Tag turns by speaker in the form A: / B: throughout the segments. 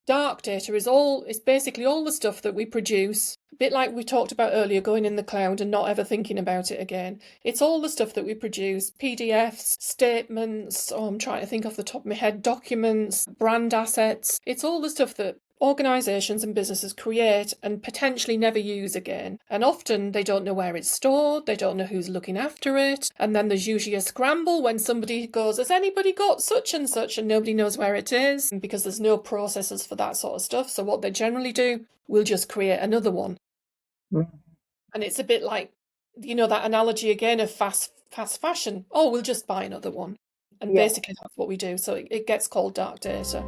A: Dark data is basically all the stuff that we produce, a bit like we talked about earlier, going in the cloud and not ever thinking about it again. It's all the stuff that we produce, PDFs, statements, I'm trying to think off the top of my head, documents, brand assets. It's all the stuff that organisations and businesses create and potentially never use again. And often they don't know where it's stored, they don't know who's looking after it, and then there's usually a scramble when somebody goes, has anybody got such and such, and nobody knows where it is, because there's no processes for that sort of stuff. So what they generally do, we'll just create another one. And it's a bit like, that analogy again of fast fashion. Oh, we'll just buy another one. And basically that's what we do. So it gets called dark data.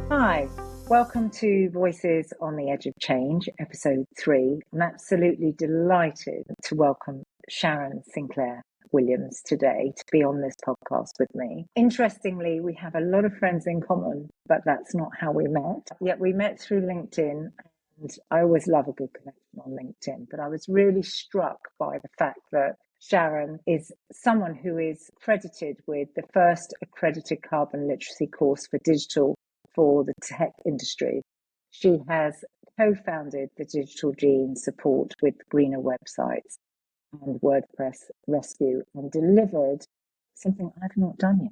B: Hi, welcome to Voices on the Edge of Change, episode 3. I'm absolutely delighted to welcome Sharon Sinclair-Williams today to be on this podcast with me. Interestingly, we have a lot of friends in common, but that's not how we met. Yet we met through LinkedIn, and I always love a good connection on LinkedIn, but I was really struck by the fact that Sharon is someone who is credited with the first accredited carbon literacy course for digital for the tech industry. She has co-founded the Digital Gene support with greener websites and WordPress Rescue, and delivered something I've not done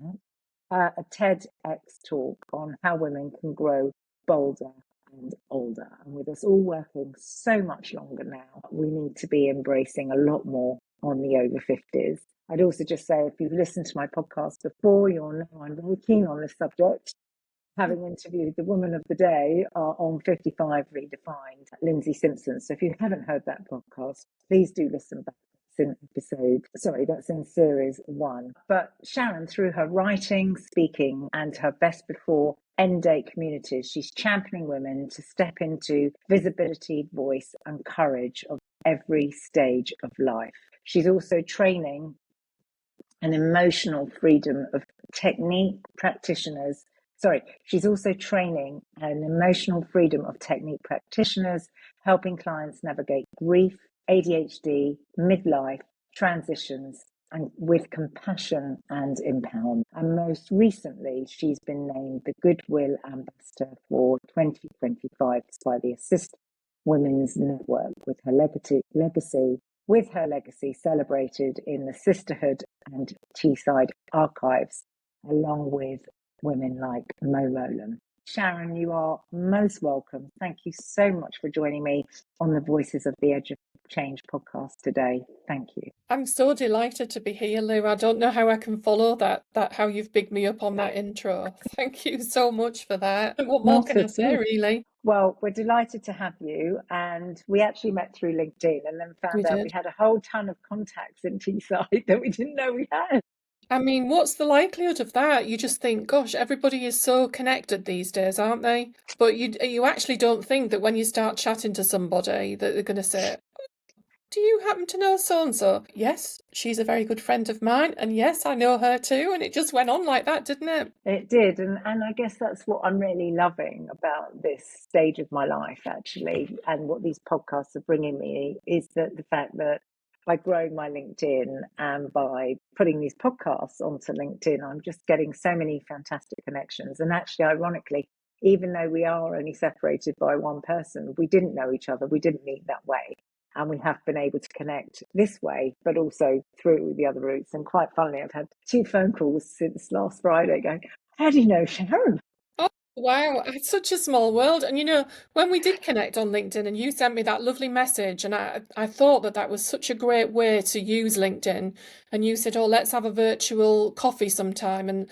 B: yet, a TEDx talk on how women can grow bolder and older. And with us all working so much longer now, we need to be embracing a lot more on the over 50s. I'd also just say, if you've listened to my podcast before, you'll know I'm very keen on this subject, having interviewed the woman of the day on 55 Redefined, Lindsay Simpson. So if you haven't heard that podcast, please do listen back. That's in series 1. But Sharon, through her writing, speaking, and her best before end date communities, she's championing women to step into visibility, voice, and courage of every stage of life. She's also training an emotional freedom of technique practitioners. She's also training an emotional freedom of technique practitioners, helping clients navigate grief, ADHD, midlife, transitions, and with compassion and empowerment. And most recently, she's been named the Goodwill Ambassador for 2025 by the Assist Women's Network, with her legacy celebrated in the Sisterhood and Teesside archives, along with women like Mo Rowland. Sharon, you are most welcome. Thank you so much for joining me on the Voices of the Edge of Change podcast today. Thank you.
A: I'm so delighted to be here, Lou. I don't know how I can follow that how you've bigged me up on that intro. Thank you so much for that. What more can I say, really?
B: Well, we're delighted to have you, and we actually met through LinkedIn and then found out we had a whole ton of contacts in Teesside that we didn't know we had.
A: I mean, what's the likelihood of that? You just think, gosh, everybody is so connected these days, aren't they? But you actually don't think that when you start chatting to somebody that they're going to say, do you happen to know so-and-so? Yes, she's a very good friend of mine, and yes, I know her too. And it just went on like that, didn't it?
B: It did, and I guess that's what I'm really loving about this stage of my life, actually, and what these podcasts are bringing me is that the fact that by growing my LinkedIn and by putting these podcasts onto LinkedIn, I'm just getting so many fantastic connections. And actually, ironically, even though we are only separated by one person, we didn't know each other, we didn't meet that way. And we have been able to connect this way, but also through the other routes. And quite funnily, I've had 2 phone calls since last Friday going, how do you know Sharon?
A: Wow, it's such a small world. And when we did connect on LinkedIn and you sent me that lovely message, and I thought that was such a great way to use LinkedIn. And you said, oh, let's have a virtual coffee sometime and,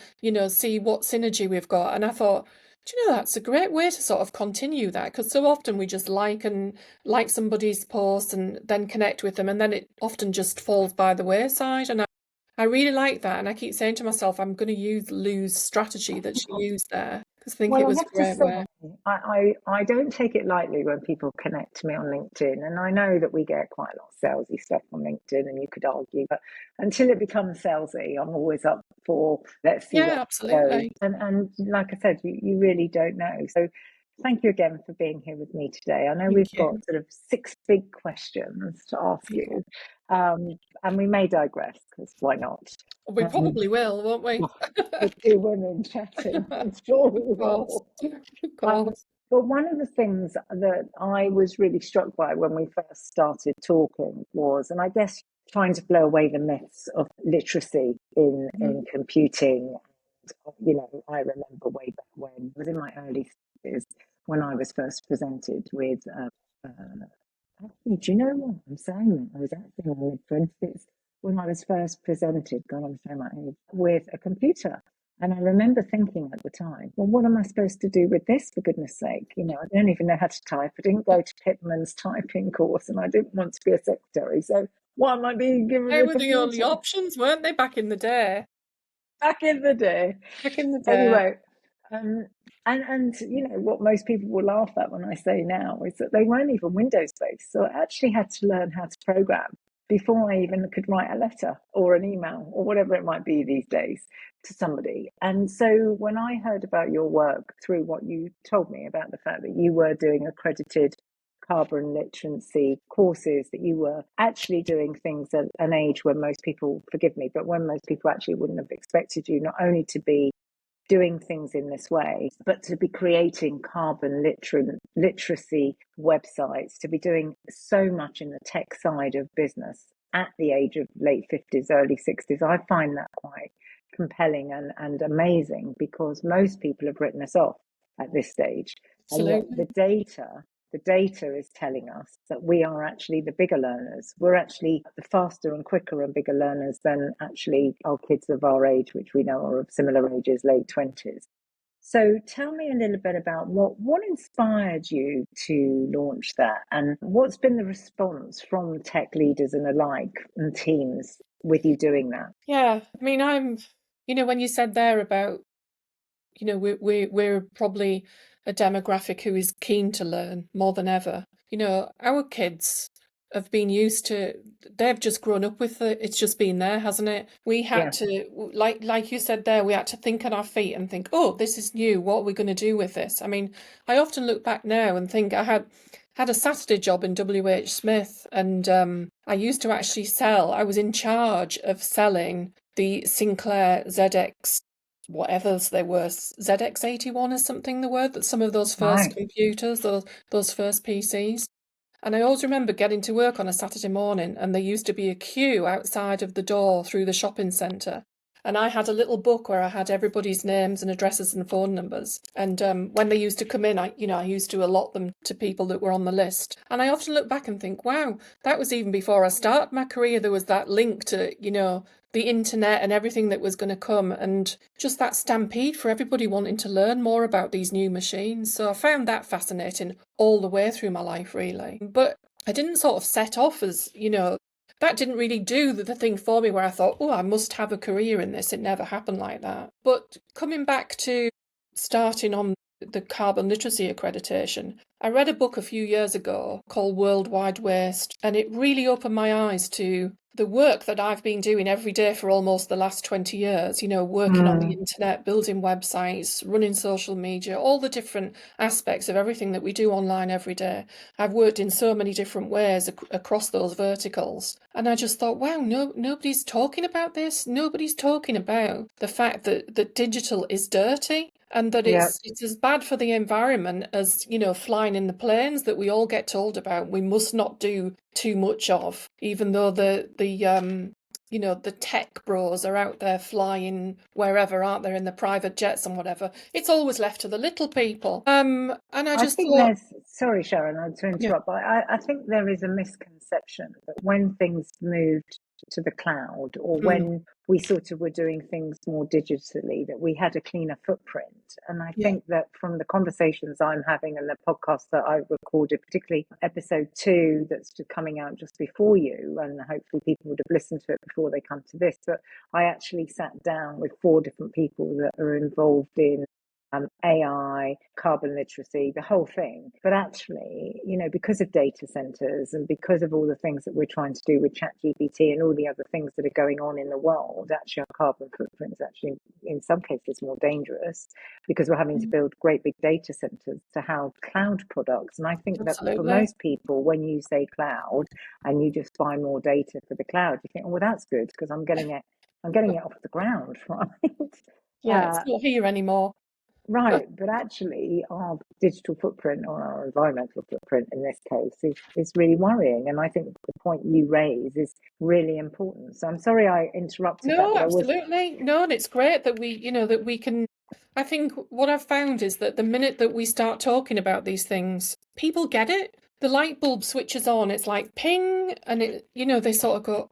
A: see what synergy we've got. And I thought, do you know, that's a great way to sort of continue that, because so often we just like somebody's post and then connect with them, and then it often just falls by the wayside. And I really like that. And I keep saying to myself, I'm going to use Lou's strategy that she used there, because I think it was a great way.
B: I don't take it lightly when people connect to me on LinkedIn. And I know that we get quite a lot of salesy stuff on LinkedIn, and you could argue, but until it becomes salesy, I'm always up for let's see.
A: Yeah, absolutely.
B: And like I said, you really don't know. So thank you again for being here with me today. I know we've got sort of 6 big questions to ask you. And we may digress, because why not?
A: We
B: Um,
A: probably will, won't we?
B: with two women chatting, I'm sure we
A: Of course.
B: will.
A: Of
B: Um,
A: course.
B: but one of the things that I was really struck by when we first started talking was, and I guess trying to blow away the myths of literacy in computing. I remember way back when, I was in my early 60s, when I was first presented with actually, do you know what I'm saying? I was actually in my mid-20s when I was first presented, God, I'm showing my age, with a computer. And I remember thinking at the time, well, what am I supposed to do with this, for goodness sake? I don't even know how to type. I didn't go to Pitman's typing course, and I didn't want to be a secretary. So why am I being given
A: They
B: a
A: were the only
B: computer?
A: options, weren't they, back in the day?
B: Back in the day.
A: Back in the day.
B: Anyway, um, and what most people will laugh at when I say now is that they weren't even Windows based. So I actually had to learn how to program before I even could write a letter or an email or whatever it might be these days to somebody. And so when I heard about your work through what you told me about the fact that you were doing accredited carbon literacy courses, that you were actually doing things at an age when most people, forgive me, but when most people actually wouldn't have expected you not only to be doing things in this way, but to be creating carbon literacy websites, to be doing so much in the tech side of business at the age of late 50s, early 60s. I find that quite compelling and amazing, because most people have written us off at this stage. And yet
A: Absolutely.
B: the data is telling us that we are actually the bigger learners. We're actually the faster and quicker and bigger learners than actually our kids of our age, which we know are of similar ages, late 20s. So tell me a little bit about what inspired you to launch that, and what's been the response from tech leaders and alike and teams with you doing that?
A: Yeah. I mean, when you said there about, we're probably a demographic who is keen to learn more than ever. Our kids have been used to, they've just grown up with it. It's just been there, hasn't it? We had
B: Yeah,
A: to, like you said there, we had to think on our feet and think, oh, this is new. What are we going to do with this? I mean, I often look back now and think I had a Saturday job in WH Smith, and I used to actually sell. I was in charge of selling the Sinclair ZX, whatever's they were, ZX81 is something the word, that some of those first
B: right.
A: computers, those first PCs. And I always remember getting to work on a Saturday morning, and there used to be a queue outside of the door through the shopping centre. And I had a little book where I had everybody's names and addresses and phone numbers. And when they used to come in, I used to allot them to people that were on the list. And I often look back and think, wow, that was even before I started my career. There was that link to, the internet and everything that was going to come, and just that stampede for everybody wanting to learn more about these new machines. So I found that fascinating all the way through my life, really. But I didn't sort of set off as, that didn't really do the thing for me where I thought, oh, I must have a career in this. It never happened like that. But coming back to starting on the carbon literacy accreditation, I read a book a few years ago called Worldwide Waste, and it really opened my eyes to the work that I've been doing every day for almost the last 20 years, working on the
B: Mm,
A: internet, building websites, running social media, all the different aspects of everything that we do online every day. I've worked in so many different ways across those verticals. And I just thought, wow, nobody's talking about this. Nobody's talking about the fact that digital is dirty, and that
B: yeah.
A: it's as bad for the environment as, flying in the planes that we all get told about we must not do too much of, even though the tech bros are out there flying wherever, aren't they, in the private jets and whatever. It's always left to the little people. And I
B: I
A: just
B: think
A: thought,
B: there's, sorry, Sharon, to
A: yeah,
B: interrupt, but I think there is a misconception that when things moved to the cloud, or
A: mm,
B: when we sort of were doing things more digitally, that we had a cleaner footprint. And I
A: yeah,
B: think that from the conversations I'm having and the podcast that I recorded, particularly episode 2 that's coming out just before you, and hopefully people would have listened to it before they come to this, but I actually sat down with 4 different people that are involved in AI, carbon literacy, the whole thing. But actually, because of data centers and because of all the things that we're trying to do with ChatGPT and all the other things that are going on in the world, actually our carbon footprint is actually in some cases more dangerous because we're having to build great big data centers to house cloud products. And I think that for
A: Absolutely.
B: most people, when you say cloud and you just buy more data for the cloud, you think, oh, well, that's good because I'm getting it off the ground, right?
A: Yeah, it's not here anymore.
B: Right, but actually our digital footprint or our environmental footprint in this case is really worrying. And I think the point you raise is really important. So I'm sorry I interrupted that,
A: No,
B: but I was
A: absolutely. No, and it's great that we can. I think what I've found is that the minute that we start talking about these things, people get it. The light bulb switches on. It's like ping, and they sort of go,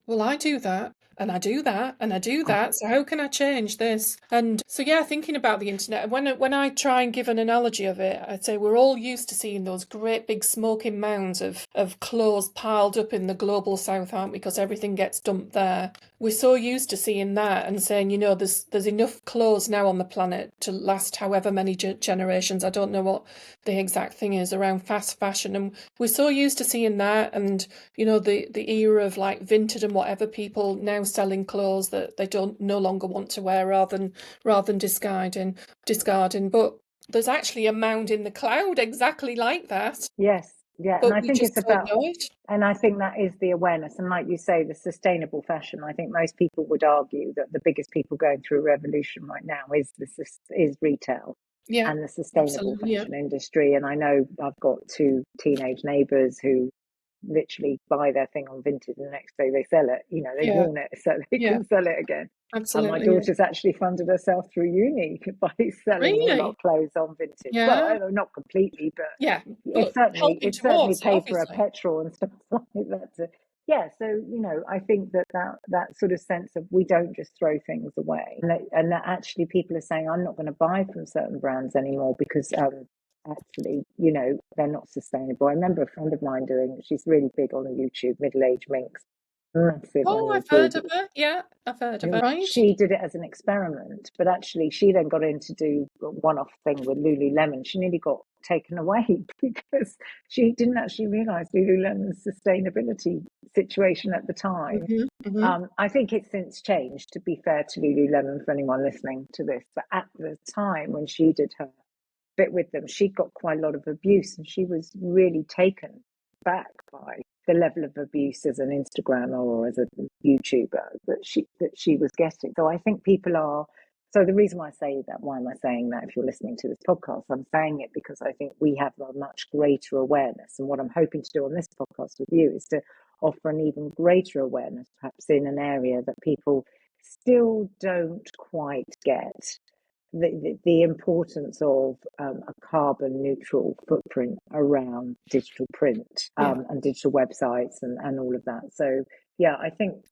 A: well, I do that, and I do that, and I do that. So how can I change this? And so, yeah, thinking about the internet, when I try and give an analogy of it, I'd say we're all used to seeing those great big smoking mounds of clothes piled up in the global south, aren't we? Because everything gets dumped there. We're so used to seeing that and saying, there's enough clothes now on the planet to last however many generations. I don't know what the exact thing is around fast fashion, and we're so used to seeing that, and the era of like Vinted and whatever, people now selling clothes that they don't no longer want to wear rather than discarding. But there's actually a mound in the cloud exactly like that.
B: yes, yeah, and
A: But
B: I
A: we
B: think
A: just
B: it's
A: don't
B: about,
A: know it.
B: and I think that is the awareness. And like you say, the sustainable fashion. I think most people would argue that the biggest people going through a revolution right now is retail
A: Yeah,
B: and the sustainable
A: absolutely. Yeah,
B: fashion industry. And I know I've got two teenage neighbours who literally buy their thing on Vinted and the next day they sell it. They've
A: yeah,
B: worn it so they
A: yeah,
B: can sell it again. And my
A: absolutely. Yeah.
B: daughter's actually funded herself through uni by selling all our
A: Really?
B: clothes on Vinted. Well,
A: Yeah,
B: not completely, but
A: yeah.
B: it
A: But
B: certainly
A: helping
B: it certainly
A: towards it,
B: paid for her
A: obviously.
B: petrol and stuff like that. Yeah, so I think that sort of sense of we don't just throw things away, and that actually people are saying I'm not going to buy from certain brands anymore because actually they're not sustainable. I remember a friend of mine she's really big on YouTube, Middle Age Minx, massive on
A: Oh, I've heard
B: YouTube.
A: of it. Yeah, I've heard of it. Right?
B: She did it as an experiment, but actually she then got in to do a one-off thing with Lululemon. She nearly got taken away because she didn't actually realise Lululemon's sustainability situation at the time.
A: Hmm. Hmm.
B: I think it's since changed, to be fair to Lululemon, for anyone listening to this. But at the time when she did her bit with them, she got quite a lot of abuse, and she was really taken back by the level of abuse as an Instagrammer or as a YouTuber that she was getting. So I think people are. So the reason why I say that, why am I saying that? If you're listening to this podcast, I'm saying it because I think we have a much greater awareness, and what I'm hoping to do on this podcast with you is to offer an even greater awareness, perhaps in an area that people still don't quite get the importance of a carbon neutral footprint around digital print
A: Yeah.
B: and digital websites and all of that. So yeah, I think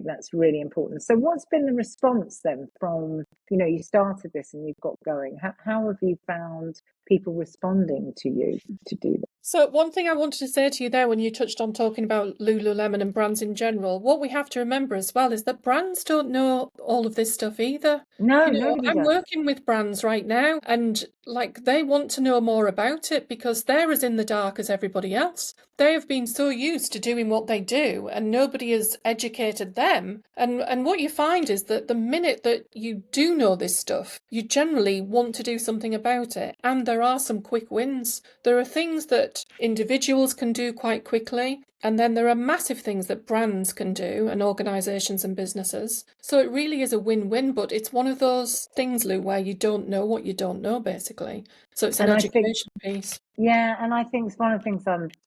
B: that's really important. So what's been the response then from, you started this and you've got going. How have you found people responding to you to do that?
A: So one thing I wanted to say to you there when you touched on talking about Lululemon and brands in general, what we have to remember as well is that brands don't know all of this stuff either.
B: No, nobody
A: I'm
B: does.
A: working with brands right now, and like they want to know more about it because they're as in the dark as everybody else. They have been so used to doing what they do, and nobody has educated them. And what you find is that the minute that you do know this stuff, you generally want to do something about it. And there are some quick wins. There are things that individuals can do quite quickly. And then there are massive things that brands can do and organisations and businesses. So it really is a win-win, but it's one of those things, Lou, where you don't know what you don't know, basically. So it's an
B: And I think,
A: education piece.
B: yeah, and I think it's one of the things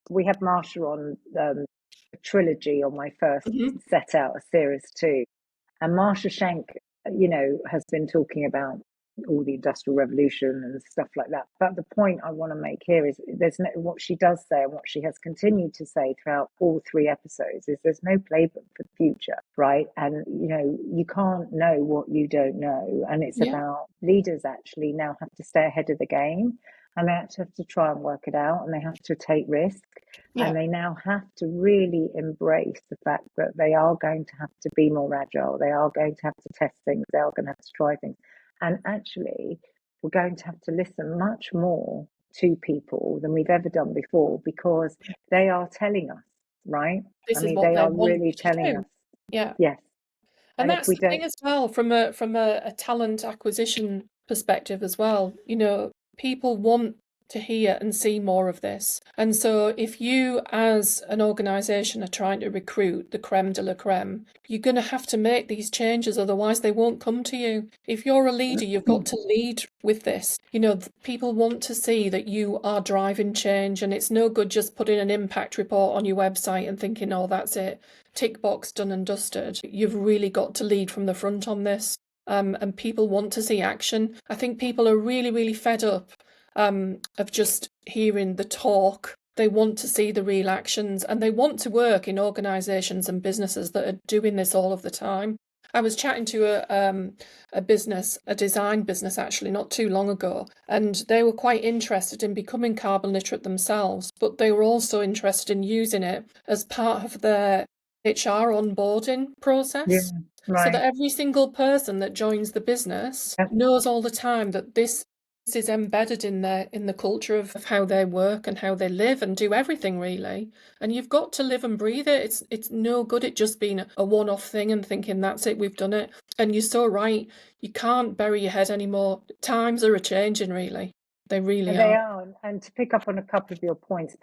B: we had Marsha on a trilogy on my first
A: Hmm.
B: set out, a series two. And Marsha Schenk, has been talking about all the industrial revolution and stuff like that. But the point I want to make here is what she does say and what she has continued to say throughout all three episodes is there's no playbook for the future, right? And, you can't know what you don't know. And it's
A: Yeah,
B: about leaders actually now have to stay ahead of the game, and they have to try and work it out, and they have to take risk,
A: yeah,
B: and they now have to really embrace the fact that they are going to have to be more agile. They are going to have to test things. They are going to have to try things. And actually, we're going to have to listen much more to people than we've ever done before, because they are telling us, right?
A: This is
B: I mean,
A: what
B: they
A: they
B: are
A: want
B: really
A: you to
B: telling
A: do.
B: us,
A: Yeah.
B: yes.
A: And
B: And if
A: that's
B: we
A: the thing
B: don't,
A: as well, from a talent acquisition perspective as well. People want to hear and see more of this. And so if you as an organisation are trying to recruit the creme de la creme, you're going to have to make these changes, otherwise they won't come to you. If you're a leader, you've got to lead with this. People want to see that you are driving change, and it's no good just putting an impact report on your website and thinking, oh, that's it. Tick box, done and dusted. You've really got to lead from the front on this. And people want to see action. I think people are really, really fed up of just hearing the talk. They want to see the real actions, and they want to work in organisations and businesses that are doing this all of the time. I was chatting to a design business actually not too long ago, and they were quite interested in becoming carbon literate themselves, but they were also interested in using it as part of their HR onboarding
B: yeah,
A: process, so that
B: right.
A: every single person that joins the business
B: Yep.
A: knows all the time that this is embedded in the culture of how they work and how they live and do everything, really. And you've got to live and breathe it. It's no good it just being a one-off thing and thinking that's it, we've done it. And you're so right, you can't bury your head anymore. Times are a-changing, really. They really
B: They
A: are.
B: are. And to pick up on a couple of your points,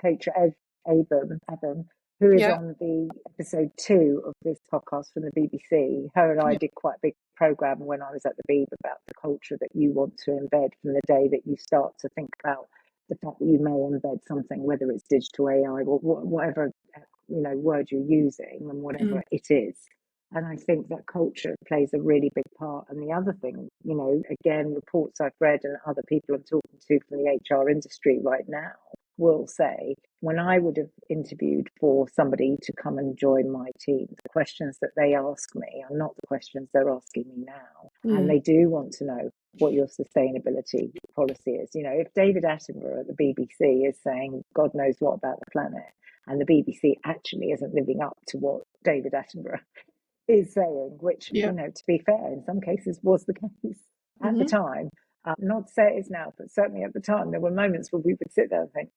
B: Abram, who is
A: Yeah.
B: on the episode 2 of this podcast from the BBC, her and I
A: Yeah.
B: did quite a big program when I was at the Beeb about the culture that you want to embed from the day that you start to think about the fact that you may embed something, whether it's digital AI or whatever word you're using and whatever
A: Mm.
B: it is. And I think that culture plays a really big part. And the other thing, again, reports I've read and other people I'm talking to from the HR industry right now will say, when I would have interviewed for somebody to come and join my team, the questions that they ask me are not the questions they're asking me now. And
A: Mm.
B: they do want to know what your sustainability policy is. If David Attenborough at the BBC is saying God knows what about the planet, and the BBC actually isn't living up to what David Attenborough is saying, which,
A: Yeah.
B: to be fair, in some cases was the case at the time. Not to say it is now, but certainly at the time, there were moments where we would sit there and think,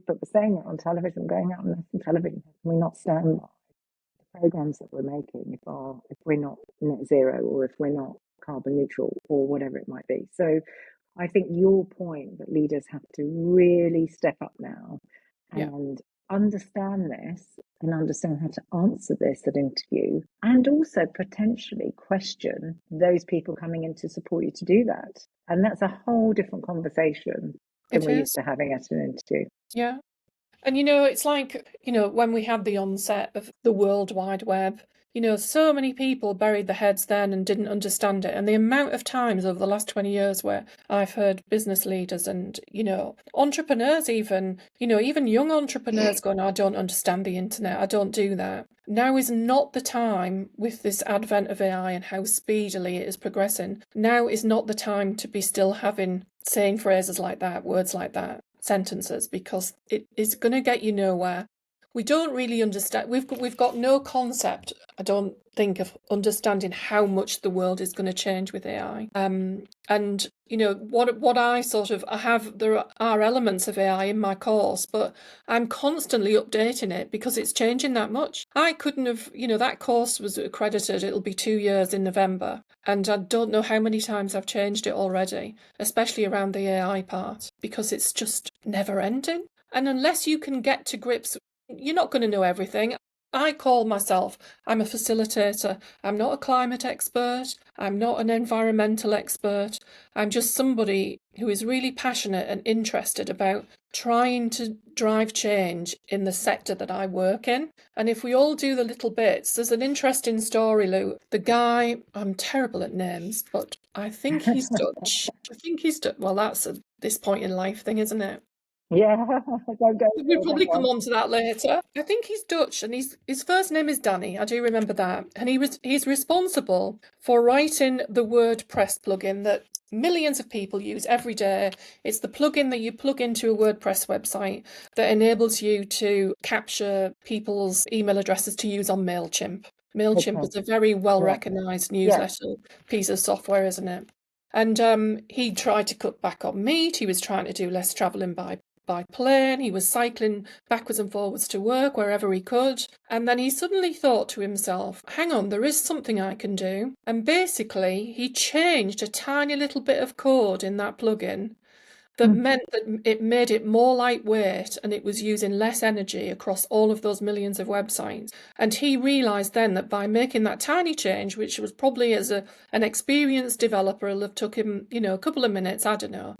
B: but we're saying it on television, going out on national television, can we not stand by the programs that we're making if we're not net zero or if we're not carbon neutral or whatever it might be? So I think your point that leaders have to really step up now
A: Yeah.
B: and understand this and understand how to answer this at interview, and also potentially question those people coming in to support you to do that. And that's a whole different conversation than
A: It
B: we're used
A: is.
B: to having at an interview.
A: Yeah. And it's like, when we had the onset of the World Wide Web, so many people buried their heads then and didn't understand it. And the amount of times over the last 20 years where I've heard business leaders and, entrepreneurs even young entrepreneurs going, I don't understand the internet, I don't do that. Now is not the time, with this advent of AI and how speedily it is progressing, now is not the time to be still saying phrases like that, words like that, sentences, because it is going to get you nowhere. We don't really understand. We've got no concept, I don't think, of understanding how much the world is going to change with AI. And what there are elements of AI in my course, but I'm constantly updating it because it's changing that much. I couldn't have, that course was accredited. It'll be 2 years in November, and I don't know how many times I've changed it already, especially around the AI part, because it's just never ending. And unless you can get to grips, you're not going to know everything. I call myself, I'm a facilitator. I'm not a climate expert. I'm not an environmental expert. I'm just somebody who is really passionate and interested about trying to drive change in the sector that I work in. And if we all do the little bits, there's an interesting story, Lou. The guy, I'm terrible at names, but I think he's Dutch. Well, that's this point in life thing, isn't it?
B: Yeah, don't go
A: We'll
B: there, that
A: probably come
B: one.
A: on to that later. I think he's Dutch, and his first name is Danny. I do remember that. And he's responsible for writing the WordPress plugin that millions of people use every day. It's the plugin that you plug into a WordPress website that enables you to capture people's email addresses to use on MailChimp. MailChimp
B: Okay.
A: is a very well
B: Yeah.
A: recognised
B: Yeah.
A: newsletter piece of software, isn't it? And he tried to cut back on meat. He was trying to do less travelling by plane. He was cycling backwards and forwards to work wherever he could. And then he suddenly thought to himself, hang on, there is something I can do. And basically, he changed a tiny little bit of code in that plugin that meant that it made it more lightweight and it was using less energy across all of those millions of websites. And he realised then that by making that tiny change, which was probably as an experienced developer, it'll have took him, a couple of minutes, I don't know.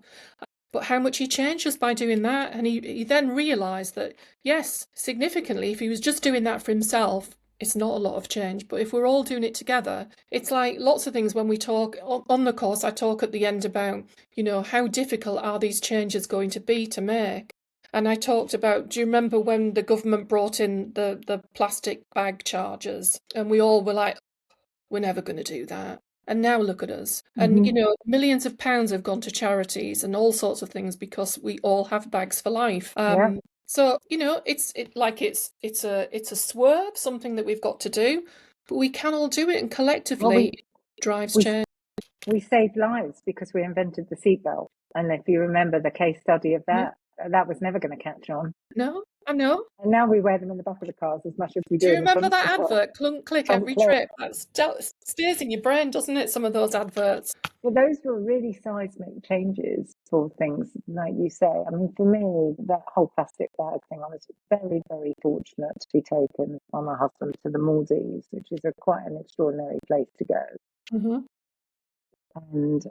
A: But how much he changed just by doing that. And he then realised that, yes, significantly, if he was just doing that for himself, it's not a lot of change. But if we're all doing it together, it's like lots of things when we talk on the course, I talk at the end about, how difficult are these changes going to be to make? And I talked about, do you remember when the government brought in the plastic bag charges? And we all were like, we're never going to do that. And now look at us. And, millions of pounds have gone to charities and all sorts of things because we all have bags for life.
B: Yeah.
A: So, it's a swerve, something that we've got to do, but we can all do it, and collectively it drives change.
B: We saved lives because we invented the seatbelt. And if you remember the case study of that, that was never going to catch on.
A: No, I know.
B: And now we wear them in the back of the cars as much as we do.
A: Do you remember that advert? Clunk, click every trip. That stays in your brain, doesn't it? Some of those adverts.
B: Well, those were really seismic changes for things, like you say. I mean, for me, that whole plastic bag thing, I was very, very fortunate to be taken by my husband to the Maldives, which is quite an extraordinary place to go.
A: Mm-hmm.
B: And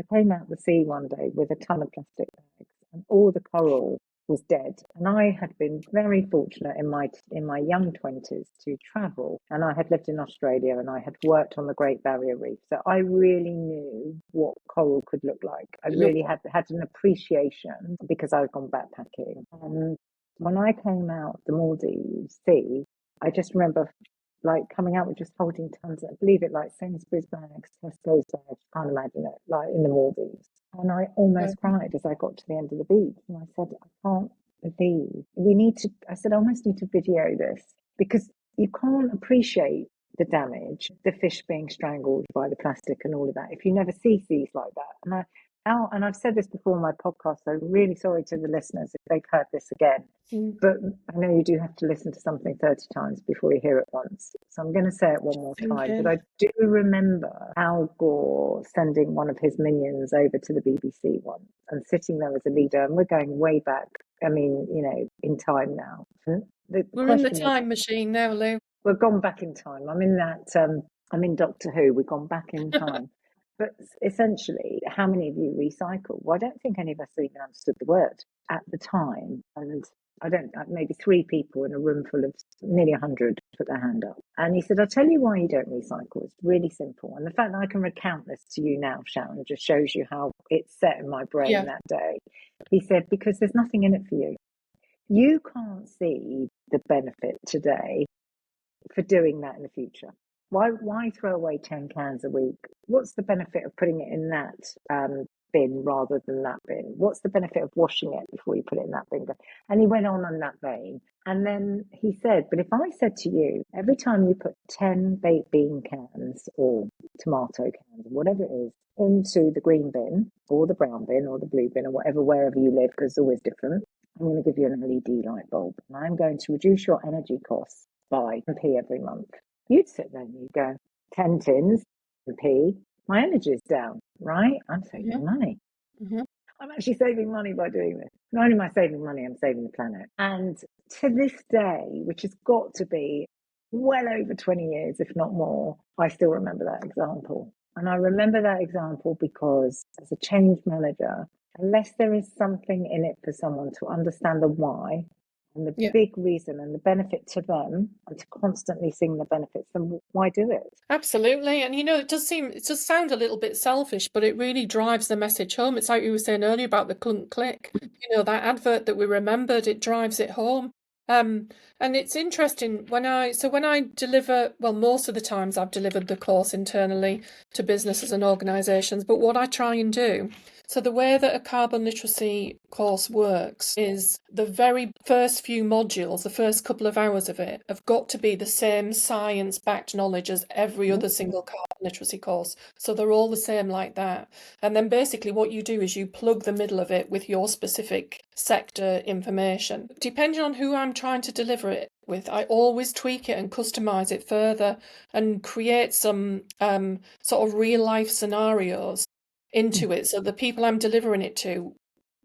B: I came out the sea one day with a ton of plastic bags, and all the coral was dead. And I had been very fortunate in my young 20s to travel, and I had lived in Australia and I had worked on the Great Barrier Reef, so I really knew what coral could look like. I really had an appreciation because I'd gone backpacking. And when I came out the Maldives Sea, I just remember coming out with just holding tons of, believe it, like Sainsbury's bags, Tesco's bags, can't imagine it, like in the Maldives. And I almost cried as I got to the end of the beach. And I said, I can't believe, I said, I almost need to video this, because you can't appreciate the damage, the fish being strangled by the plastic and all of that, if you never see seas like that. And I've said this before on my podcast, so really sorry to the listeners if they've heard this again. But I know you do have to listen to something 30 times before you hear it once. So I'm going to say it one more time. But I do remember Al Gore sending one of his minions over to the BBC once and sitting there as a leader. And we're going way back, I mean, in time now.
A: We're in the time machine now, Lou.
B: We've gone back in time. I'm in Doctor Who. We've gone back in time. But essentially, how many of you recycle? Well, I don't think any of us even understood the word at the time. And maybe 3 people in a room full of nearly 100 put their hand up. And he said, I'll tell you why you don't recycle. It's really simple. And the fact that I can recount this to you now, Sharon, just shows you how it's set in my brain that day. He said, because there's nothing in it for you. You can't see the benefit today for doing that in the future. Why throw away 10 cans a week? What's the benefit of putting it in that bin rather than that bin? What's the benefit of washing it before you put it in that bin? And he went on that vein. And then he said, but if I said to you, every time you put 10 baked bean cans or tomato cans, whatever it is, into the green bin or the brown bin or the blue bin or whatever, wherever you live, because it's always different, I'm going to give you an LED light bulb, and I'm going to reduce your energy costs by 10p every month. You'd sit there and you'd go, 10 tins, 10p, my energy is down, right? I'm saving money.
A: Mm-hmm.
B: I'm actually saving money by doing this. Not only am I saving money, I'm saving the planet. And to this day, which has got to be well over 20 years, if not more, I still remember that example. And I remember that example because as a change manager, unless there is something in it for someone to understand the why and the big reason and the benefit to them, and to constantly sing the benefits, then why do it?
A: Absolutely. And it does sound a little bit selfish, but it really drives the message home. It's like you were saying earlier about the clunk click. That advert that we remembered, it drives it home. And it's interesting when I deliver, well, most of the times I've delivered the course internally to businesses and organisations, but what I try and do, so the way that a carbon literacy course works is the very first few modules, the first couple of hours of it, have got to be the same science-backed knowledge as every other single carbon literacy course. So they're all the same like that. And then basically what you do is you plug the middle of it with your specific sector information. Depending on who I'm trying to deliver it with, I always tweak it and customize it further and create some sort of real life scenarios into it, so the people I'm delivering it to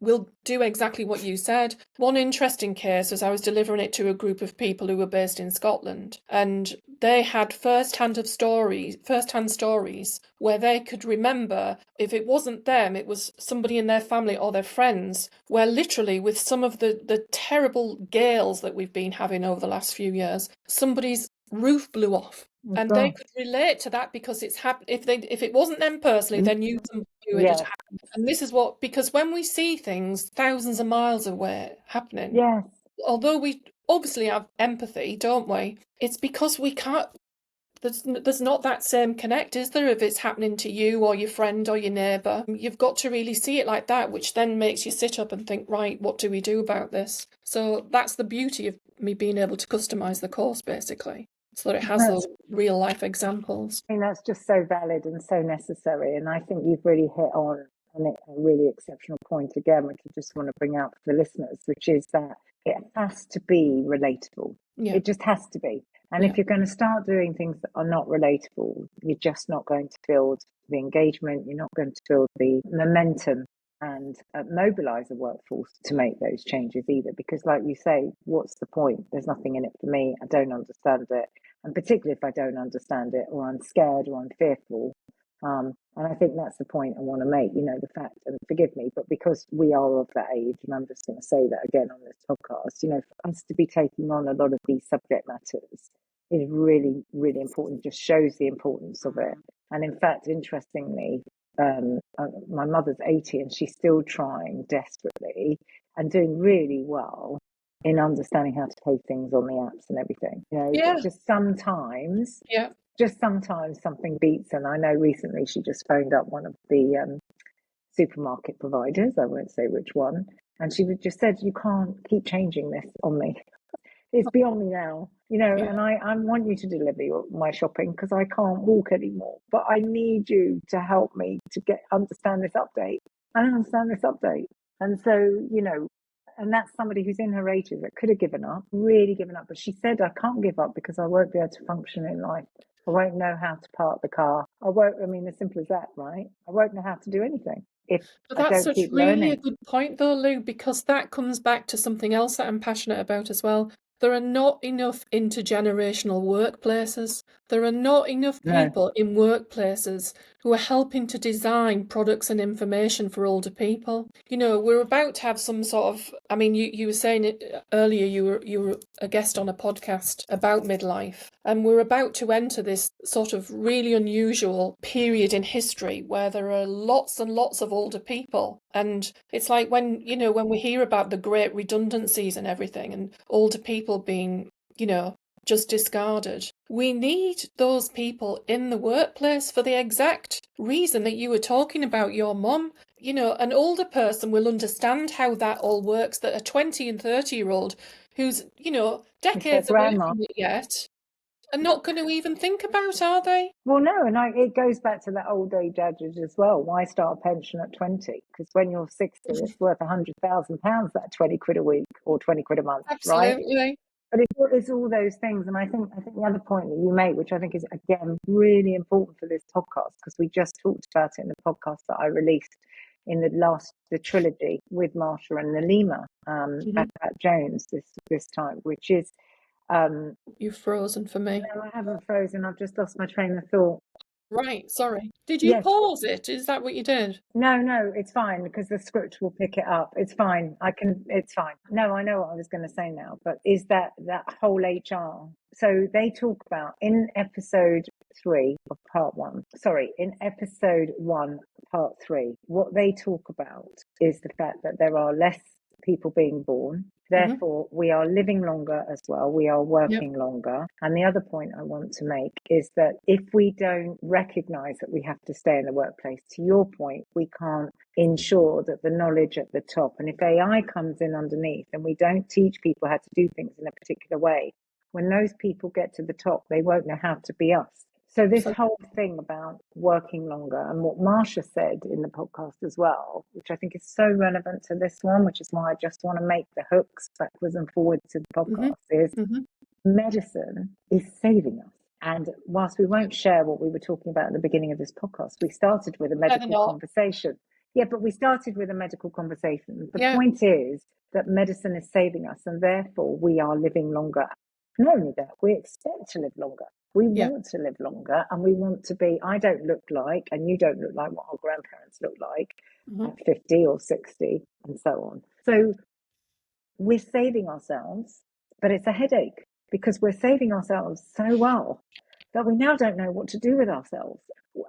A: will do exactly what you said. One interesting case was I was delivering it to a group of people who were based in Scotland, and they had first-hand stories where they could remember, if it wasn't them, it was somebody in their family or their friends, where literally with some of the terrible gales that we've been having over the last few years, somebody's roof blew off. And they could relate to that because it's happened. If it wasn't them personally, they knew somebody who it had
B: Yes,
A: happened. And this is what, because when we see things thousands of miles away happening,
B: yes.
A: although we obviously have empathy, don't we? It's because we can't. There's not that same connect, is there? If it's happening to you or your friend or your neighbour, you've got to really see it like that, which then makes you sit up and think, right, what do we do about this? So that's the beauty of me being able to customise the course, basically, so that it has those real life examples.
B: I mean, that's just so valid and so necessary. And I think you've really hit on a really exceptional point again, which I just want to bring out for the listeners, which is that it has to be relatable.
A: Yeah.
B: It just has to be. And if you're going to start doing things that are not relatable, you're just not going to build the engagement, you're not going to build the momentum and mobilize the workforce to make those changes either. Because like you say, what's the point? There's nothing in it for me. I don't understand it. And particularly if I don't understand it, or I'm scared, or I'm fearful. And I think that's the point I want to make, the fact, and forgive me, but because we are of that age, and I'm just going to say that again on this podcast, for us to be taking on a lot of these subject matters is really, really important, just shows the importance of it. And in fact, interestingly, my mother's 80 and she's still trying desperately and doing really well in understanding how to pay things on the apps and everything. Just sometimes something beats. And I know recently she just phoned up one of the supermarket providers, I won't say which one, and she just said, you can't keep changing this on me. It's beyond me now, and I want you to deliver my shopping because I can't walk anymore, but I need you to help me to understand this update. I don't understand this update. And so, and that's somebody who's in her 80s that could have given up, really given up. But she said, I can't give up because I won't be able to function in life. I won't know how to park the car. As simple as that, right? I won't know how to do anything if I don't keep learning.
A: Really a good point though, Lou, because that comes back to something else that I'm passionate about as well. There are not enough intergenerational workplaces. There are not enough people in workplaces who are helping to design products and information for older people. We're about to have some sort of, you were saying it earlier, you were a guest on a podcast about midlife, and we're about to enter this sort of really unusual period in history where there are lots and lots of older people. And it's like when we hear about the great redundancies and everything and older people being, just discarded. We need those people in the workplace for the exact reason that you were talking about your mum. An older person will understand how that all works, that a 20 and 30-year-old who's, decades away from it yet are not going to even think about, are they?
B: Well, no, and it goes back to that old age adage as well. Why start a pension at 20? Because when you're 60, it's worth £100,000, that 20 quid a week or 20 quid a month,
A: Absolutely.
B: Right? But it's all those things. And I think the other point that you make, which I think is, again, really important for this podcast, because we just talked about it in the podcast that I released in the trilogy with Marsha and Nalima at Jones this time, which is...
A: You've frozen for me.
B: No, I haven't frozen. I've just lost my train of thought.
A: Right, sorry. Did you pause it? Is that what you did?
B: No, it's fine because the script will pick it up. It's fine. It's fine. No, I know what I was going to say now, but is that whole HR? So they talk about in episode 3 of part 1, in episode 1, part 3, what they talk about is the fact that there are less people being born. Therefore, we are living longer as well. We are working longer. And the other point I want to make is that if we don't recognize that we have to stay in the workplace, to your point, we can't ensure that the knowledge at the top, and if AI comes in underneath and we don't teach people how to do things in a particular way, when those people get to the top, they won't know how to be us. So this whole thing about working longer, and what Marsha said in the podcast as well, which I think is so relevant to this one, which is why I just want to make the hooks backwards and forwards to the podcast, is medicine is saving us. And whilst we won't share what we were talking about at the beginning of this podcast, we started with a medical conversation. Yeah, but we started with a medical conversation. The point is that medicine is saving us, and therefore we are living longer. Not only that, we expect to live longer. We want to live longer, and we want to be, I don't look like, and you don't look like what our grandparents look like at 50 or 60 and so on. So we're saving ourselves, but it's a headache because we're saving ourselves so well that we now don't know what to do with ourselves.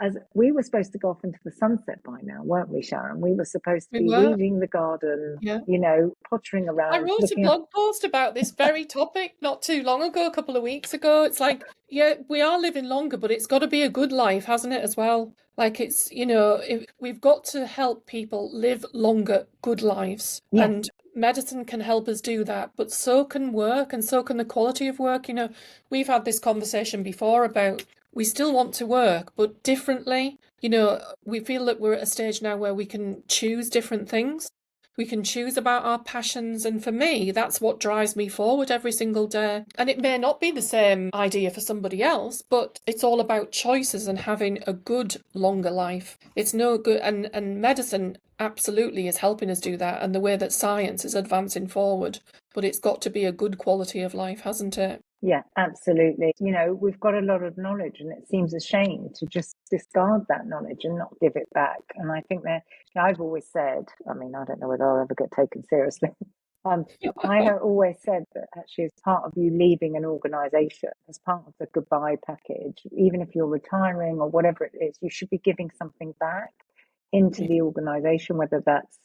B: As we were supposed to go off into the sunset by now, weren't we, Sharon? We were supposed to be weeding the garden, you know, pottering around.
A: I wrote a blog post about this very topic not too long ago, a couple of weeks ago. It's like, yeah, we are living longer, but it's got to be a good life, hasn't it, as well? Like it's, you know, we've got to help people live longer, good lives. Yes. And medicine can help us do that, but so can work, and so can the quality of work. You know, we've had this conversation before about we still want to work, but differently. You know, we feel that we're at a stage now where we can choose different things. We can choose about our passions. And for me, that's what drives me forward every single day. And it may not be the same idea for somebody else, but it's all about choices and having a good, longer life. It's no good. And medicine absolutely is helping us do that. And the way that science is advancing forward. But it's got to be a good quality of life, hasn't it?
B: Yeah, absolutely. You know, we've got a lot of knowledge, and it seems a shame to just discard that knowledge and not give it back. And I think that I've always said, I mean, I don't know whether I'll ever get taken seriously. I have always said that actually, as part of you leaving an organisation, as part of the goodbye package, even if you're retiring or whatever it is, you should be giving something back into the organisation, whether that's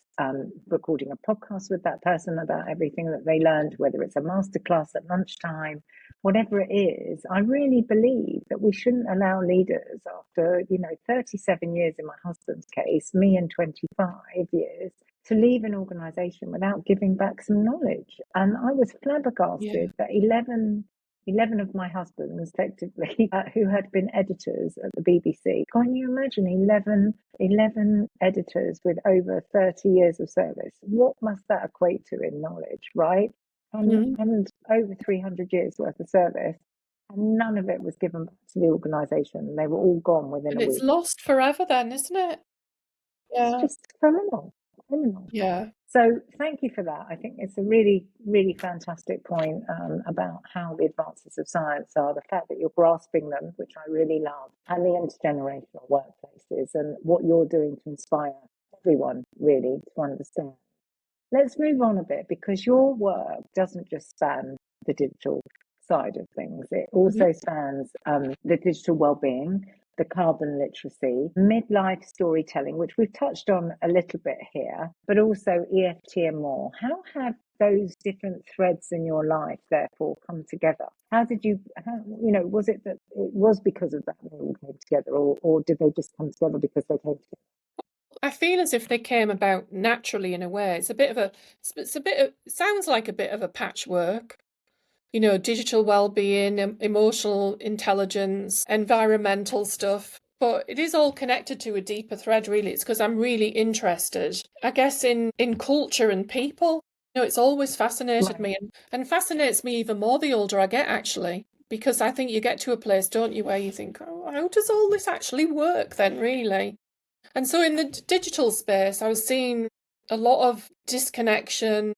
B: recording a podcast with that person about everything that they learned, whether it's a masterclass at lunchtime, whatever it is. I really believe that we shouldn't allow leaders after, 37 years in my husband's case, me in 25 years, to leave an organisation without giving back some knowledge. And I was flabbergasted that 11 of my husbands, effectively, who had been editors at the BBC. Can't you imagine 11 editors with over 30 years of service? What must that equate to in knowledge, right? And over 300 years worth of service. And none of it was given back to the organisation. They were all gone within a week.
A: It's lost forever then, isn't it?
B: Yeah. It's just criminal.
A: Yeah.
B: So thank you for that. I think it's a really, really fantastic point about how the advances of science are, the fact that you're grasping them, which I really love, and the intergenerational workplaces and what you're doing to inspire everyone really to understand. Let's move on a bit, because your work doesn't just span the digital side of things. It also spans the digital wellbeing, the carbon literacy, midlife storytelling, which we've touched on a little bit here, but also EFT and more. How have those different threads in your life therefore come together? How did you, was it that it was because of that they all came together, or did they just come together because they came together?
A: I feel as if they came about naturally in a way. It sounds like a bit of a patchwork. You know, digital well-being, emotional intelligence, environmental stuff. But it is all connected to a deeper thread, really. It's because I'm really interested, I guess, in culture and people. You know, it's always fascinated me, and fascinates me even more the older I get, actually. Because I think you get to a place, don't you, where you think, oh, how does all this actually work then, really? And so in the digital space, I was seeing a lot of disconnection,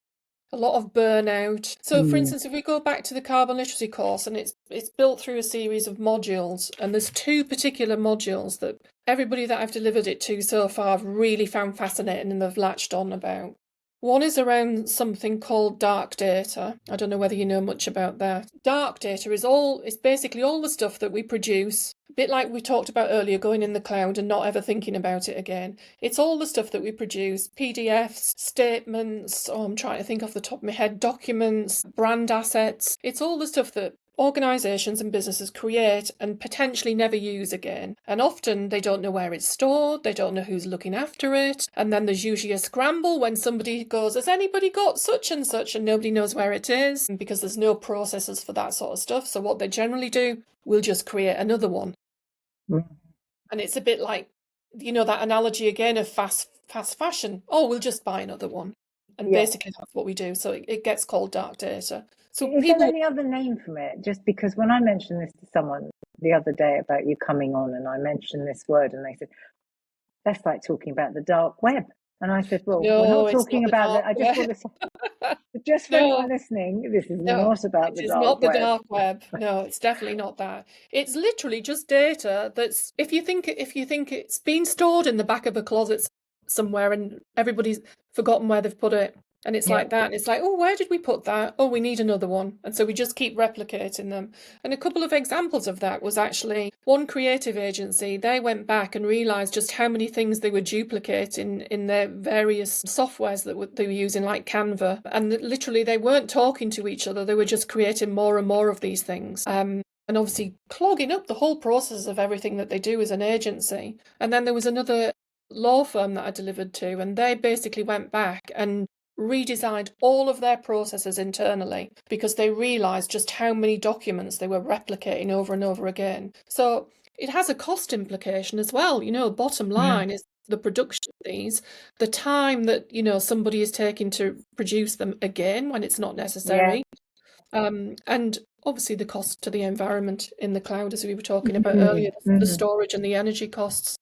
A: a lot of burnout. So, for instance, if we go back to the carbon literacy course, and it's built through a series of modules, and there's two particular modules that everybody that I've delivered it to so far have really found fascinating and they've latched on about. One is around something called dark data. I don't know whether you know much about that. Dark data is basically all the stuff that we produce, a bit like we talked about earlier, going in the cloud and not ever thinking about it again. It's all the stuff that we produce, PDFs, statements, I'm trying to think off the top of my head, documents, brand assets. It's all the stuff that organisations and businesses create and potentially never use again. And often they don't know where it's stored, they don't know who's looking after it, and then there's usually a scramble when somebody goes, has anybody got such and such, and nobody knows where it is, because there's no processes for that sort of stuff. So what they generally do, we'll just create another one. And it's a bit like, that analogy again of fast fashion. Oh, we'll just buy another one. And basically that's what we do. So it gets called dark data. So
B: Is there any other name from it? Just because when I mentioned this to someone the other day about you coming on, and I mentioned this word, and they said, that's like talking about the dark web. And I said, well,
A: no,
B: we're not
A: it's
B: talking
A: not
B: about that. I just want to, just for anyone listening, this is not about the dark web.
A: It is not the dark web. No, it's definitely not that. It's literally just data that's, if you think it's been stored in the back of a closet somewhere and everybody's forgotten where they've put it. And it's like that. And it's like, oh, where did we put that? Oh, we need another one. And so we just keep replicating them. And a couple of examples of that was actually one creative agency. They went back and realised just how many things they were duplicating in their various softwares that they were using, like Canva. And literally they weren't talking to each other. They were just creating more and more of these things. And obviously clogging up the whole process of everything that they do as an agency. And then there was another law firm that I delivered to, and they basically went back and redesigned all of their processes internally because they realised just how many documents they were replicating over and over again. So it has a cost implication as well. Bottom line is the production of these, the time that, somebody is taking to produce them again when it's not necessary. And obviously the cost to the environment in the cloud, as we were talking about earlier, the storage and the energy costs.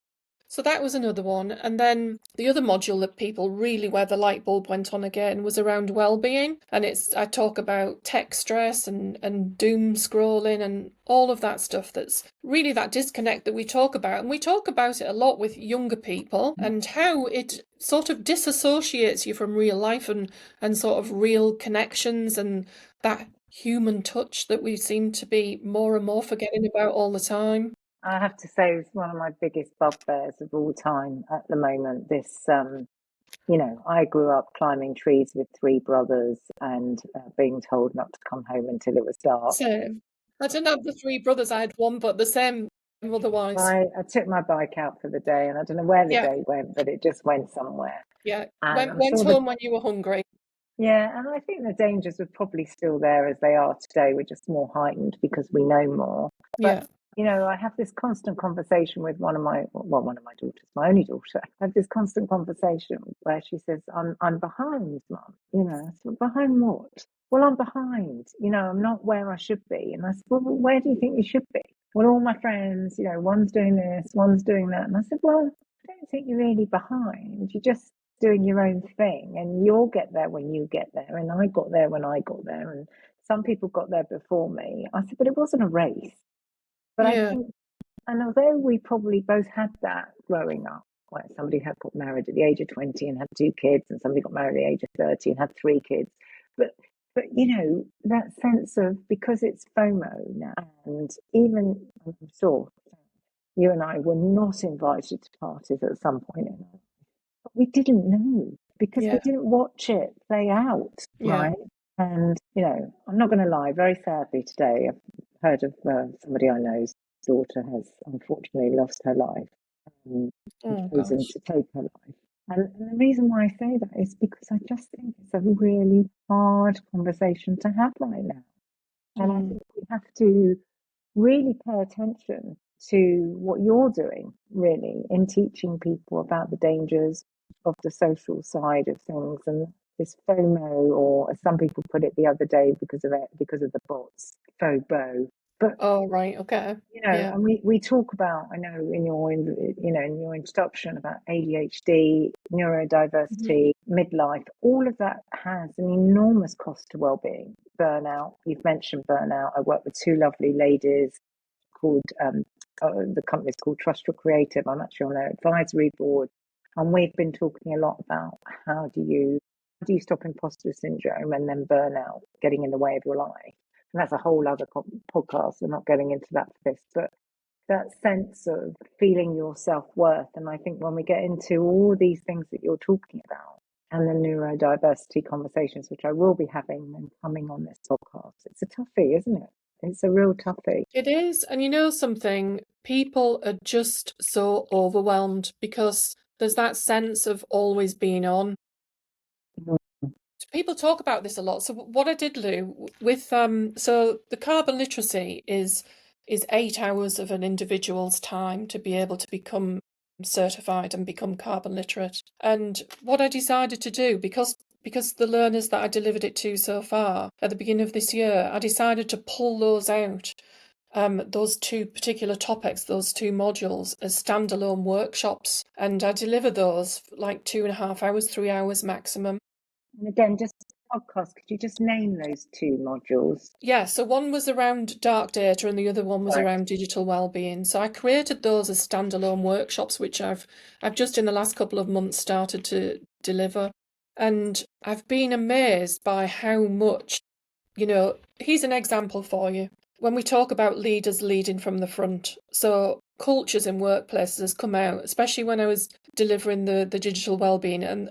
A: So that was another one. And then the other module that people really, where the light bulb went on again, was around well-being. And I talk about tech stress and doom scrolling and all of that stuff that's really that disconnect that we talk about. And we talk about it a lot with younger people and how it sort of disassociates you from real life and sort of real connections and that human touch that we seem to be more and more forgetting about all the time.
B: I have to say, it's one of my biggest bugbears of all time at the moment. This, I grew up climbing trees with three brothers and being told not to come home until it was dark.
A: Same. I didn't have the three brothers, I had one, but the same otherwise.
B: I took my bike out for the day, and I don't know where the day went, but it just went somewhere.
A: Yeah,
B: And
A: went home when you were hungry.
B: Yeah, and I think the dangers were probably still there as they are today. We're just more heightened because we know more. But I have this constant conversation with one of my daughters, my only daughter. I have this constant conversation where she says, I'm behind, Mum. I said, behind what? Well, I'm behind. I'm not where I should be. And I said, well, where do you think you should be? Well, all my friends, one's doing this, one's doing that. And I said, well, I don't think you're really behind. You're just doing your own thing, and you'll get there when you get there. And I got there when I got there. And some people got there before me. I said, but it wasn't a race. But I think, and although we probably both had that growing up, like somebody had got married at the age of 20 and had 2 kids, and somebody got married at the age of 30 and had 3 kids. But that sense of, because it's FOMO now, and even, I'm sure you and I were not invited to parties at some point in our life, but we didn't know because we didn't watch it play out, right? And, I'm not going to lie, very sadly today, I've heard of somebody I know's daughter has unfortunately lost her life and chosen to take her life. And the reason why I say that is because I just think it's a really hard conversation to have right now. And I think we have to really pay attention to what you're doing, really, in teaching people about the dangers of the social side of things and this FOMO, or as some people put it the other day, because of the bots, FOBO. But and we talk about, I know in your introduction, about ADHD, neurodiversity, midlife, all of that has an enormous cost to well-being. Burnout, you've mentioned burnout. I work with 2 lovely ladies called the company's called Trust Your Creative. I'm actually on their advisory board, and we've been talking a lot about how do you do you stop imposter syndrome and then burnout getting in the way of your life? And that's a whole other podcast. We're not getting into that for this, but that sense of feeling your self-worth. And I think when we get into all these things that you're talking about and the neurodiversity conversations, which I will be having and coming on this podcast, it's a toughie, isn't it? It's a real toughie.
A: It is. And you know something? People are just so overwhelmed because there's that sense of always being on. People talk about this a lot. So what I did, Lou, with so the carbon literacy is 8 hours of an individual's time to be able to become certified and become carbon literate. And what I decided to do, because the learners that I delivered it to so far at the beginning of this year, I decided to pull those out, those 2 particular topics, those 2 modules, as standalone workshops. And I deliver those like 2.5 hours, 3 hours maximum.
B: And again, just podcast, could you just name those 2 modules?
A: Yeah, so one was around dark data and the other one was
B: Right.
A: around digital well-being. So I created those as standalone workshops, which I've just in the last couple of months started to deliver. And I've been amazed by how much, here's an example for you. When we talk about leaders leading from the front, so cultures in workplaces has come out, especially when I was delivering the digital well-being, and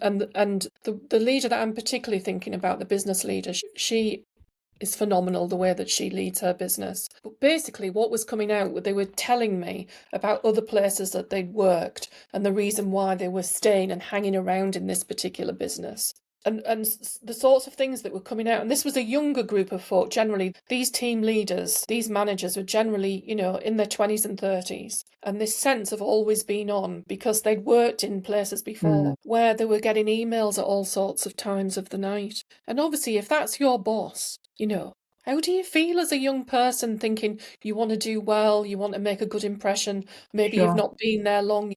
A: the leader that I'm particularly thinking about, the business leader, she is phenomenal, the way that she leads her business. But basically what was coming out, they were telling me about other places that they'd worked and the reason why they were staying and hanging around in this particular business. And the sorts of things that were coming out. And this was a younger group of folk. Generally, these team leaders, these managers were generally, in their 20s and 30s. And this sense of always being on, because they'd worked in places before where they were getting emails at all sorts of times of the night. And obviously, if that's your boss, how do you feel as a young person thinking you want to do well, you want to make a good impression, maybe you've not been there long,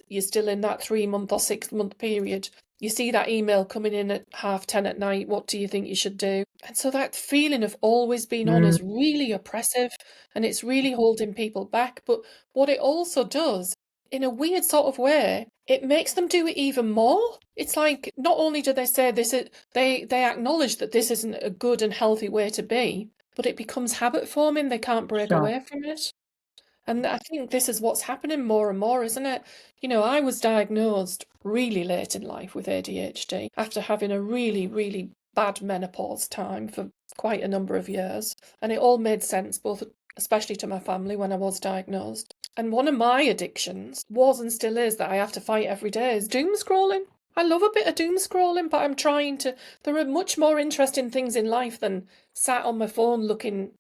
A: you're still in that 3-month or 6-month period. You see that email coming in at 10:30 at night, what do you think you should do? And so that feeling of always being on is really oppressive and it's really holding people back. But what it also does, in a weird sort of way, it makes them do it even more. It's like, not only do they say this, they acknowledge that this isn't a good and healthy way to be, but it becomes habit forming. They can't break away from it. And I think this is what's happening more and more, isn't it? I was diagnosed really late in life with ADHD after having a really, really bad menopause time for quite a number of years. And it all made sense, both especially to my family when I was diagnosed. And one of my addictions was and still is that I have to fight every day is doom scrolling. I love a bit of doom scrolling, but I'm trying to. There are much more interesting things in life than sat on my phone looking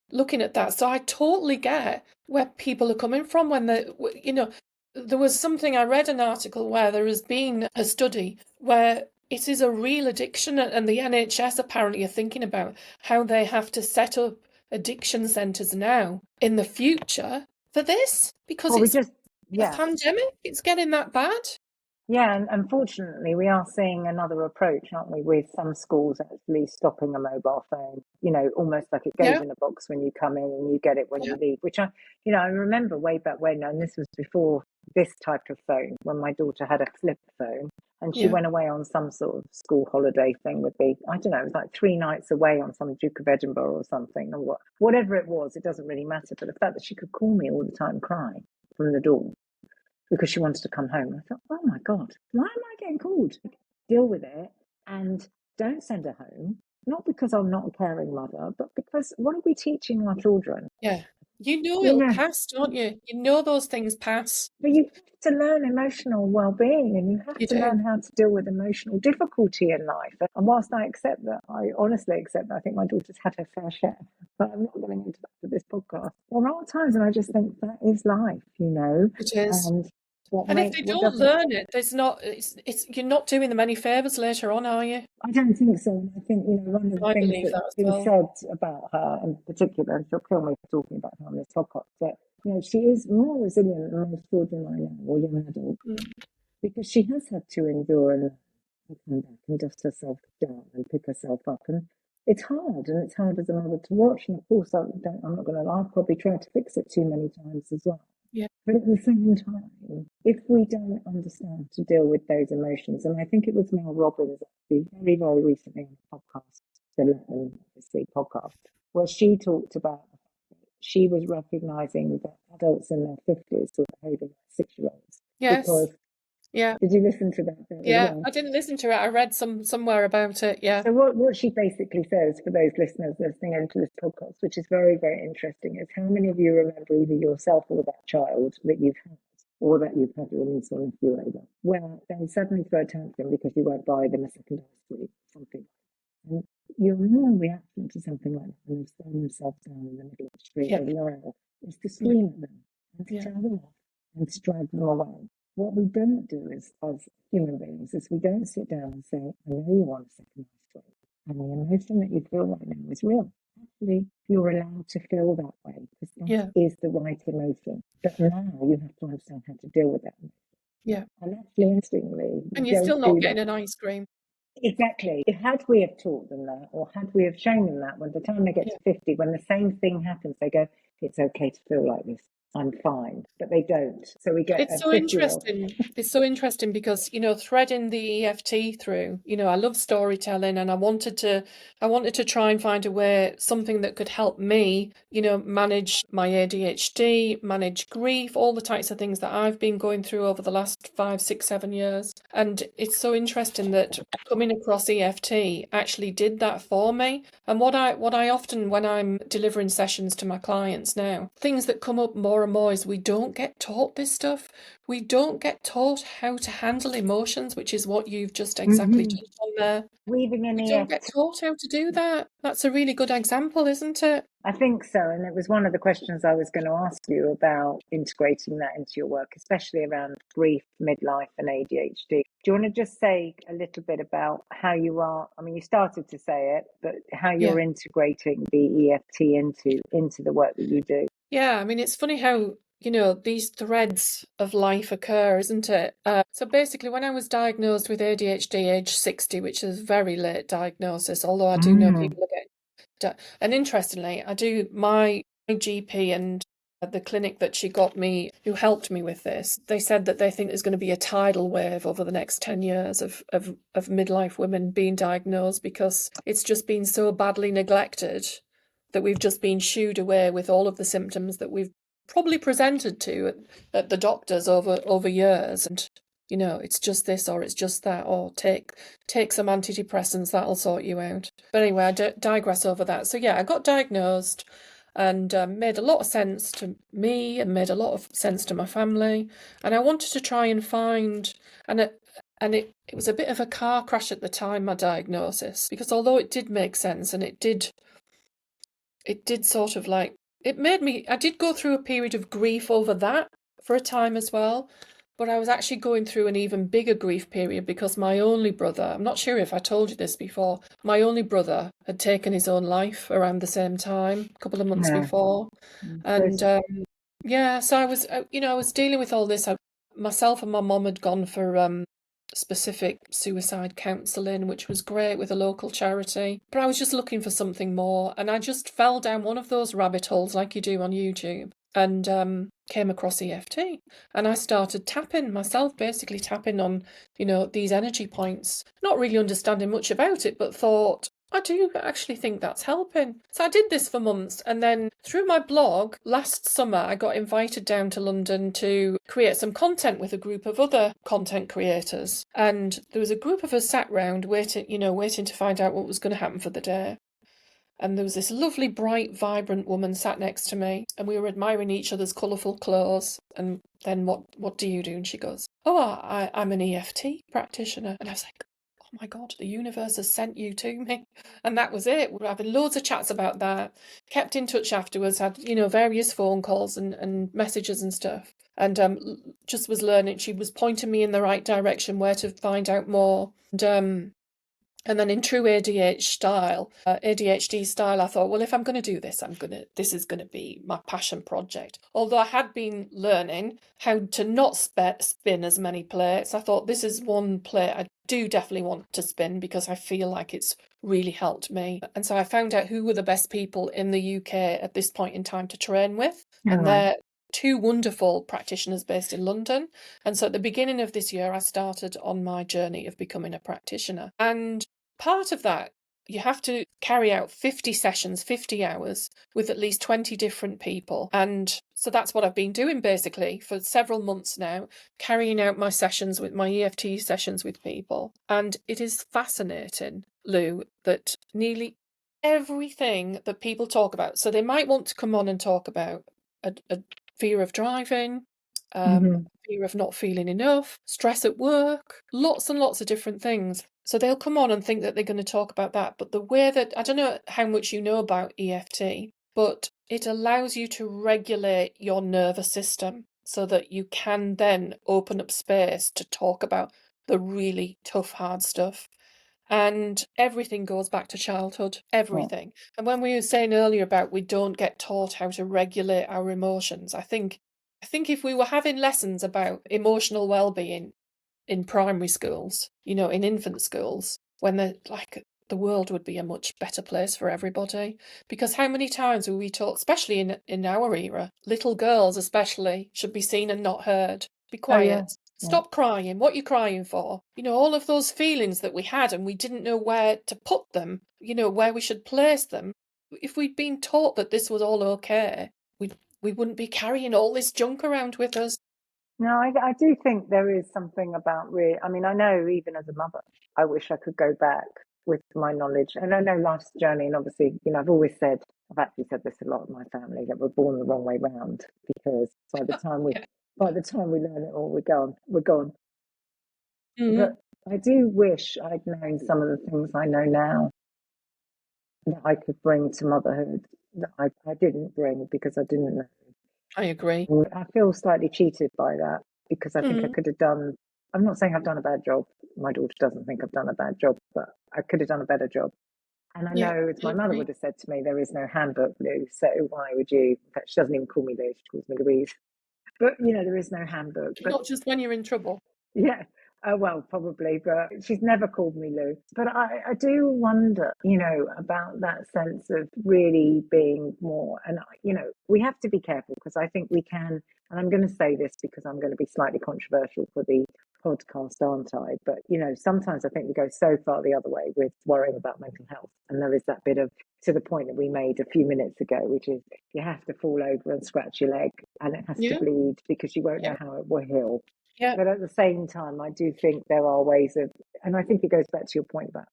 A: at that. So I totally get where people are coming from when there was something, I read an article where there has been a study where it is a real addiction, and the NHS apparently are thinking about how they have to set up addiction centres now in the future for this, because it's a pandemic. It's getting that bad.
B: Yeah, and unfortunately, we are seeing another approach, aren't we, with some schools actually stopping a mobile phone, almost like it goes in a box when you come in and you get it when you leave, which I remember way back when, and this was before this type of phone, when my daughter had a flip phone and she went away on some sort of school holiday thing with the, I don't know, it was like 3 nights away on some Duke of Edinburgh or something, or whatever it was, it doesn't really matter. But the fact that she could call me all the time crying from the door, because she wanted to come home. I thought, oh my God, why am I getting called? Deal with it and don't send her home. Not because I'm not a caring mother, but because what are we teaching our children?
A: Yeah. It'll pass, don't you? Those things pass.
B: But you have to learn emotional well-being, and you have to learn how to deal with emotional difficulty in life. And whilst I accept that, I honestly accept that I think my daughter's had her fair share, but I'm not going into that for this podcast. There are times when I just think that is life,
A: It is.
B: And
A: if they don't learn it, it's you're not doing them any favours later on, are you?
B: I don't think so. I think, one of the things that's been said about her in particular, and she'll kill me for talking about her on this podcast, but, she is more resilient than most children I know, or young adults, because she has had to endure and come back and dust herself down and pick herself up. And it's hard, and it's hard as a mother to watch. And of course, I'm not going to lie, I've probably tried to fix it too many times as well.
A: Yeah.
B: But at the same time, if we don't understand to deal with those emotions, and I think it was Mel Robbins actually very, very recently on the podcast, the Letton, obviously, podcast, where she talked about she was recognizing that adults in their 50s were behaving like 6-year-olds.
A: Yes.
B: Because,
A: Yeah.
B: did you listen to that bit as
A: Yeah.
B: well?
A: I didn't listen to it. I read somewhere about it. Yeah.
B: So what she basically says for those listeners listening into this podcast, which is very, very interesting, is how many of you remember either yourself or that child that you've had, or that you've had your niece or nephew over, where they suddenly throw a tantrum because you won't buy them a second ice cream, something. And your normal reaction to something like that when they've thrown themselves down in the middle of the street
A: Yeah.
B: or the aisle is to
A: Yeah.
B: scream at them and to
A: Yeah.
B: tell them off and to drag them away. What we don't do as human beings is we don't sit down and say, I know you want a second ice cream, and the emotion that you feel right now is real. Actually, you're allowed to feel that way because that
A: Yeah.
B: is the right emotion. But now you have to understand how to deal with that emotion.
A: Yeah.
B: And actually, interestingly, we
A: And you're still
B: don't
A: not
B: do
A: getting
B: that.
A: an ice cream.
B: Exactly. Had we have taught them that, or had we have shown them that, by the time they get
A: Yeah.
B: to 50, when the same thing happens, they go, it's okay to feel like this. I'm fine. But they don't. So we get
A: It's
B: a
A: so
B: 50-year-old.
A: interesting. It's so interesting because, threading the EFT through, I love storytelling, and I wanted to try and find a way, something that could help me, manage my ADHD, manage grief, all the types of things that I've been going through over the last 5, 6, 7 years. And it's so interesting that coming across EFT actually did that for me. And what I often, when I'm delivering sessions to my clients now, things that come up more and more is we don't get taught this stuff. We don't get taught how to handle emotions, which is what you've just exactly touched on there.
B: Weaving in
A: We don't get
B: EFT.
A: taught how to do that. That's a really good example, isn't it?
B: I think so. And it was one of the questions I was going to ask you about integrating that into your work, especially around grief, midlife, and ADHD. Do you want to just say a little bit about how you are? I mean, you started to say it, but how
A: Yeah.
B: you're integrating the EFT into the work that you do.
A: Yeah, I mean, it's funny how, these threads of life occur, isn't it? So basically, when I was diagnosed with ADHD age 60, which is a very late diagnosis, although I do know people are getting, and interestingly, I do my GP and the clinic that she got me, who helped me with this, they said that they think there's going to be a tidal wave over the next 10 years of midlife women being diagnosed because it's just been so badly neglected that we've just been shooed away with all of the symptoms that we've probably presented to at the doctors over years. And, it's just this or it's just that, or take some antidepressants, that'll sort you out. But anyway, I digress over that. So yeah, I got diagnosed and made a lot of sense to me and made a lot of sense to my family. And I wanted to try and find, and it was a bit of a car crash at the time, my diagnosis, because although it did make sense and it did sort of like, I did go through a period of grief over that for a time as well, but I was actually going through an even bigger grief period because my only brother, I'm not sure if I told you this before, my only brother had taken his own life around the same time, a couple of months before. And yeah, so I was, I was dealing with all this. Myself and my mum had gone for specific suicide counselling, which was great with a local charity. But I was just looking for something more, and I just fell down one of those rabbit holes like you do on YouTube, and came across EFT. And I started tapping myself, basically tapping on, these energy points, not really understanding much about it, but thought, I do actually think that's helping. So I did this for months, and then through my blog last summer, I got invited down to London to create some content with a group of other content creators. And there was a group of us sat round waiting to find out what was going to happen for the day. And there was this lovely, bright, vibrant woman sat next to me, and we were admiring each other's colourful clothes. And then, what do you do? And she goes, oh, I'm an EFT practitioner. And I was like, oh my God, the universe has sent you to me. And that was it. We were having loads of chats about that, kept in touch afterwards, had, various phone calls and messages and stuff. And just was learning. She was pointing me in the right direction, where to find out more. And then in true ADHD style, I thought, well, if I'm going to do this, this is going to be my passion project. Although I had been learning how to not spin as many plates, I thought this is one plate I do definitely want to spin because I feel like it's really helped me. And so I found out who were the best people in the UK at this point in time to train with. And two wonderful practitioners based in London. And so at the beginning of this year, I started on my journey of becoming a practitioner. And part of that, you have to carry out 50 sessions, 50 hours with at least 20 different people. And so that's what I've been doing basically for several months now, carrying out my sessions with my EFT sessions with people. And it is fascinating, Lou, that nearly everything that people talk about, so they might want to come on and talk about a fear of driving, fear of not feeling enough, stress at work, lots and lots of different things. So they'll come on and think that they're going to talk about that. But the way that, I don't know how much you know about EFT, but it allows you to regulate your nervous system so that you can then open up space to talk about the really tough, hard stuff. And everything goes back to childhood, everything. And when we were saying earlier about we don't get taught how to regulate our emotions, I think if we were having lessons about emotional well-being in primary schools, in infant schools, when the world would be a much better place for everybody. Because how many times were we taught, especially in our era, little girls especially should be seen and not heard. Be quiet. Stop crying. What are you crying for? All of those feelings that we had and we didn't know where to put them, where we should place them. If we'd been taught that this was all okay, we wouldn't be carrying all this junk around with us.
B: No, I do think there is something about I mean, I know even as a mother, I wish I could go back with my knowledge. And I know life's journey, and obviously, I've always said, I've actually said this a lot in my family, that we're born the wrong way round, because by the time we
A: Yeah.
B: learn it all, we're gone.
A: Mhm.
B: But I do wish I'd known some of the things I know now that I could bring to motherhood that I didn't bring because I didn't know.
A: I agree.
B: I feel slightly cheated by that because I think I
A: Mhm.
B: could have done. I'm not saying I've done a bad job. My daughter doesn't think I've done a bad job, but I could have done a better job. And I
A: Yeah,
B: know, as
A: I
B: my mother
A: agree.
B: would have said to me, there is no handbook, Lou. So why would you? In fact, she doesn't even call me Lou. She calls me Louise. But there is no handbook. But
A: Not just when you're in trouble.
B: yeah. Well, probably, but she's never called me Lou. But I do wonder, about that sense of really being more. And, we have to be careful because I think we can. And I'm going to say this because I'm going to be slightly controversial for the podcast, aren't I? But, sometimes I think we go so far the other way with worrying about mental health. And there is that bit of, to the point that we made a few minutes ago, which is you have to fall over and scratch your leg and it has to
A: Yeah,
B: bleed because you won't know
A: yeah,
B: how it will heal.
A: yeah,
B: But at the same time, I do think there are ways of, and I think it goes back to your point about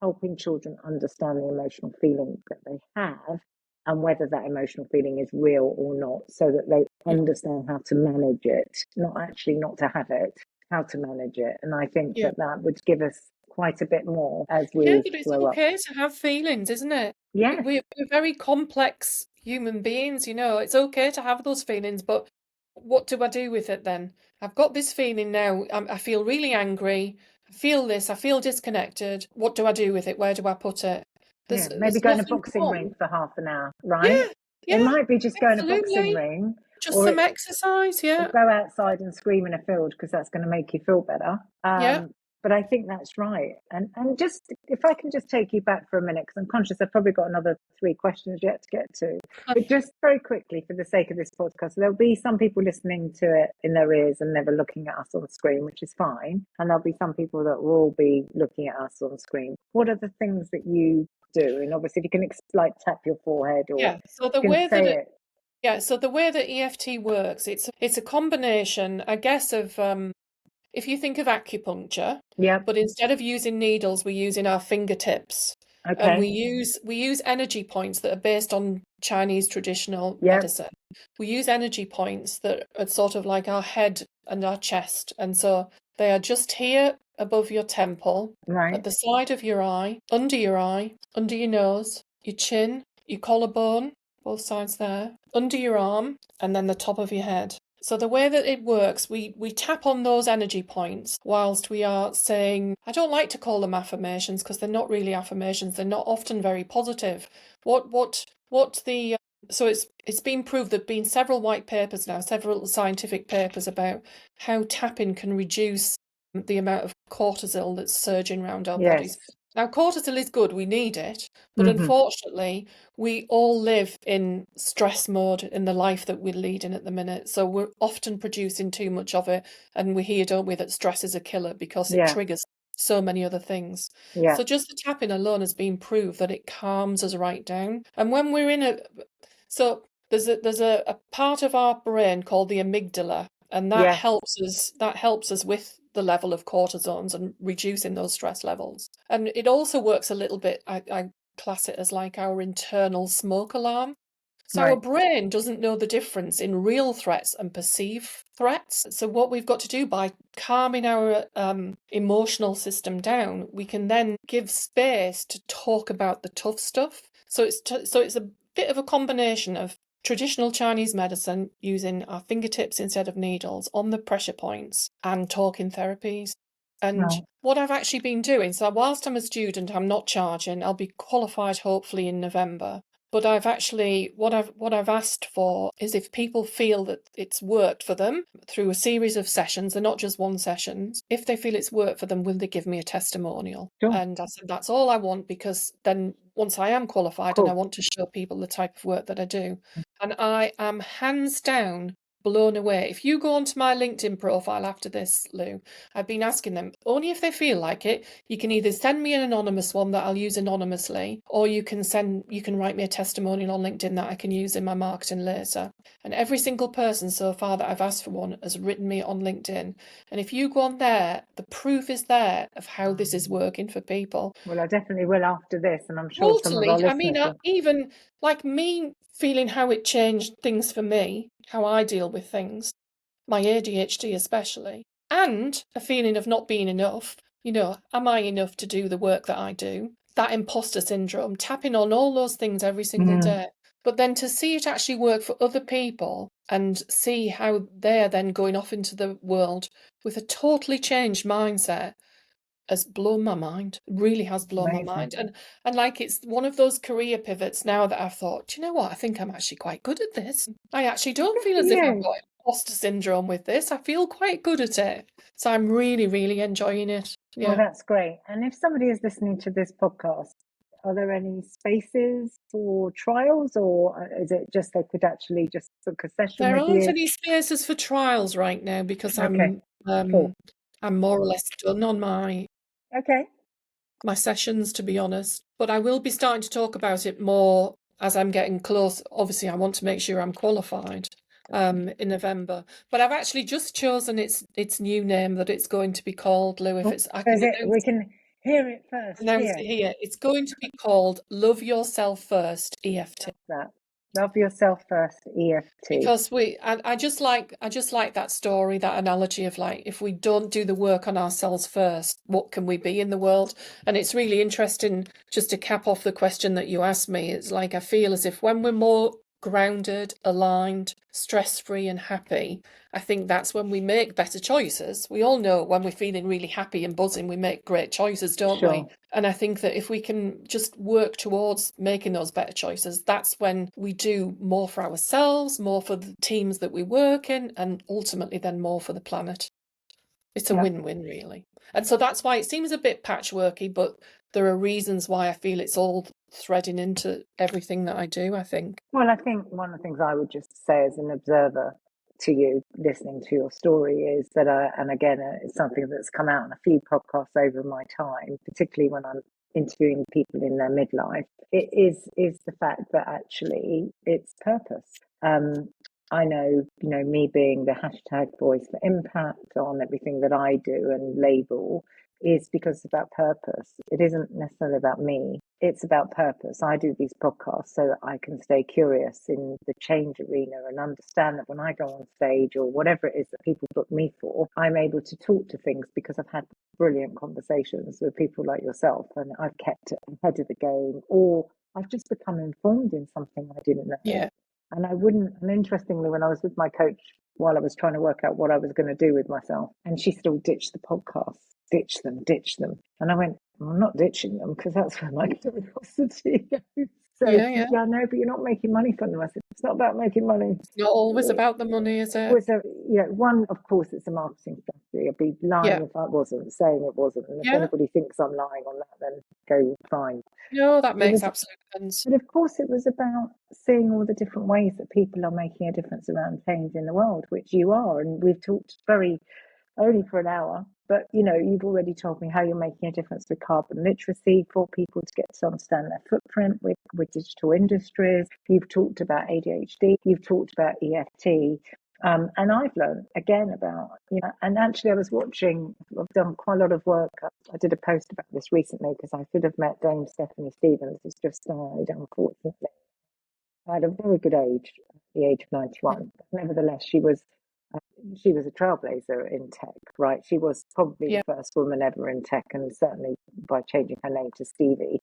B: helping children understand the emotional feeling that they have and whether that emotional feeling is real or not, so that they
A: yeah,
B: understand how to manage it, not to have it, how to manage it. And I think
A: yeah.
B: that would give us quite a bit more as
A: Yeah,
B: we
A: but it's
B: grow up.
A: okay to have feelings, isn't it?
B: Yes,
A: We're very complex human beings, It's okay to have those feelings, but what do I do with it then? I've got this feeling now. I feel really angry. I feel this. I feel disconnected. What do I do with it? Where do I put it?
B: yeah, maybe
A: There's
B: go in a
A: nothing
B: boxing
A: wrong.
B: ring for half an hour, right?
A: Yeah,
B: It
A: yeah,
B: might be just go in a boxing
A: absolutely.
B: ring,
A: Just
B: or
A: some exercise.
B: or
A: Yeah,
B: go outside and scream in a field because that's going to make you feel better.
A: yeah.
B: But I think that's right. And just if I can just take you back for a minute, because I'm conscious I've probably got another 3 questions yet to get to. But just very quickly, for the sake of this podcast, there'll be some people listening to it in their ears and never looking at us on the screen, which is fine. And there'll be some people that will all be looking at us on the screen. What are the things that you do? And obviously, if you can tap your forehead or
A: Yeah. So the
B: you can
A: way that
B: say it.
A: so the way that EFT works, it's a combination, I guess, of if you think of acupuncture,
B: Yep.
A: but instead of using needles, we're using our fingertips. And
B: Okay.
A: we use energy points that are based on Chinese traditional
B: Yep.
A: medicine. We use energy points that are sort of like our head and our chest. And so they are just here above your temple, at
B: Right.
A: the side of your eye, under your nose, your chin, your collarbone, both sides there, under your arm, and then the top of your head. So the way that it works, we tap on those energy points whilst we are saying, I don't like to call them affirmations because they're not really affirmations. They're not often very positive. So it's been proved, there've been several white papers now, several scientific papers about how tapping can reduce the amount of cortisol that's surging around our
B: Yes.
A: bodies. Now, cortisol is good, we need it, but
B: Hmm.
A: unfortunately, we all live in stress mode in the life that we're leading at the minute. So we're often producing too much of it. And we hear, don't we, that stress is a killer because it
B: Yeah,
A: triggers so many other things.
B: yeah,
A: So just the tapping alone has been proved that it calms us right down. And when we're in so there's a part of our brain called the amygdala, and
B: yes,
A: that helps us with the level of cortisols and reducing those stress levels. And it also works a little bit, I class it as like our internal smoke alarm. So our
B: right.
A: brain doesn't know the difference in real threats and perceived threats. So what we've got to do by calming our emotional system down, we can then give space to talk about the tough stuff. So it's a bit of a combination of traditional Chinese medicine using our fingertips instead of needles on the pressure points and talking therapies. And
B: Right.
A: what I've actually been doing, so whilst I'm a student, I'm not charging. I'll be qualified hopefully in November. But I've actually what I've asked for is if people feel that it's worked for them through a series of sessions, and not just one sessions, if they feel it's worked for them, will they give me a testimonial?
B: Sure.
A: And I said that's all I want, because then once I am qualified and I
B: Cool.
A: want to show people the type of work that I do. And I am hands down blown away. If you go onto my LinkedIn profile after this, Lou, I've been asking them, only if they feel like it, you can either send me an anonymous one that I'll use anonymously, or you can write me a testimonial on LinkedIn that I can use in my marketing later. And every single person so far that I've asked for one has written me on LinkedIn. And if you go on there, the proof is there of how this is working for people.
B: Well, I definitely will after this, and I'm sure some of our
A: Totally. I mean,
B: listeners will.
A: even like me feeling how it changed things for me, how I deal with things, my ADHD especially, and a feeling of not being enough. Am I enough to do the work that I do? That imposter syndrome, tapping on all those things every single
B: Mm,
A: day. But then to see it actually work for other people and see how they're then going off into the world with a totally changed mindset has blown my mind. Really has blown my
B: amazing.
A: mind. And like it's one of those career pivots now that I've thought, do you know what? I think I'm actually quite good at this. I actually don't
B: Good
A: feel
B: for
A: as if I've
B: you.
A: got imposter syndrome with this. I feel quite good at it. So I'm really, really enjoying it.
B: Well,
A: Yeah.
B: that's great. And if somebody is listening to this podcast, are there any spaces for trials, or is it just they could actually just book a session
A: There
B: with
A: aren't
B: you?
A: any spaces for trials right now because
B: Okay, cool.
A: I'm more or less done on
B: Okay.
A: my sessions, to be honest. But I will be starting to talk about it more as I'm getting close. Obviously, I want to make sure I'm qualified in November. But I've actually just chosen its new name that it's going to be called, Lou. If
B: Oh,
A: it's I
B: so
A: can
B: is it? We can hear it first
A: announce
B: here.
A: it here. It's going to be called Love Yourself First, EFT.
B: Love that. Love yourself first, EFT.
A: Because I just like that story, that analogy of like, if we don't do the work on ourselves first, what can we be in the world? And it's really interesting, just to cap off the question that you asked me. It's like I feel as if when we're more grounded, aligned, stress-free and happy, I think that's when we make better choices. We all know when we're feeling really happy and buzzing, we make great choices, don't we?
B: Sure.
A: And I think that if we can just work towards making those better choices, that's when we do more for ourselves, more for the teams that we work in, and ultimately then more for the planet. It's a
B: Yeah.
A: win-win, really. And so that's why it seems a bit patchworky, but there are reasons why I feel it's all threading into everything that I do, I think.
B: Well, I think one of the things I would just say as an observer to you, listening to your story, is that, and again, it's something that's come out in a few podcasts over my time, particularly when I'm interviewing people in their midlife. It is the fact that actually it's purpose. I know, me being the hashtag voice for impact on everything that I do and label is because it's about purpose. It isn't necessarily about me. It's about purpose. I do these podcasts so that I can stay curious in the change arena and understand that when I go on stage or whatever it is that people book me for, I'm able to talk to things because I've had brilliant conversations with people like yourself, and I've kept ahead of the game, or I've just become informed in something I didn't know.
A: Yeah.
B: And and interestingly, when I was with my coach while I was trying to work out what I was going to do with myself, and she said, "Oh, ditch the podcasts, ditch them, ditch them." And I went, "Well, I'm not ditching them because that's where my curiosity goes." So
A: Yeah.
B: yeah, no, but you're not making money from them. I said, it's not about making money.
A: It's not always about the money, is it?
B: Was a, one, of course, it's a marketing strategy. I'd be lying
A: Yeah.
B: if I wasn't saying it wasn't. And if
A: Yeah.
B: anybody thinks I'm lying on that, then go fine.
A: No, that
B: It
A: makes
B: was,
A: absolute sense.
B: but of course, it was about seeing all the different ways that people are making a difference around change in the world, which you are. And we've talked only for an hour, but you've already told me how you're making a difference with carbon literacy for people to get to understand their footprint with digital industries. You've talked about ADHD, you've talked about EFT. And I've learned again about, and actually I've done quite a lot of work. I did a post about this recently because I should have met Dame Stephanie Stevens, who's just died, unfortunately. I had a very good age, at the age of 91. But nevertheless, she was a trailblazer in tech, right? She was probably the
A: Yeah.
B: first woman ever in tech, and certainly by changing her name to Stevie,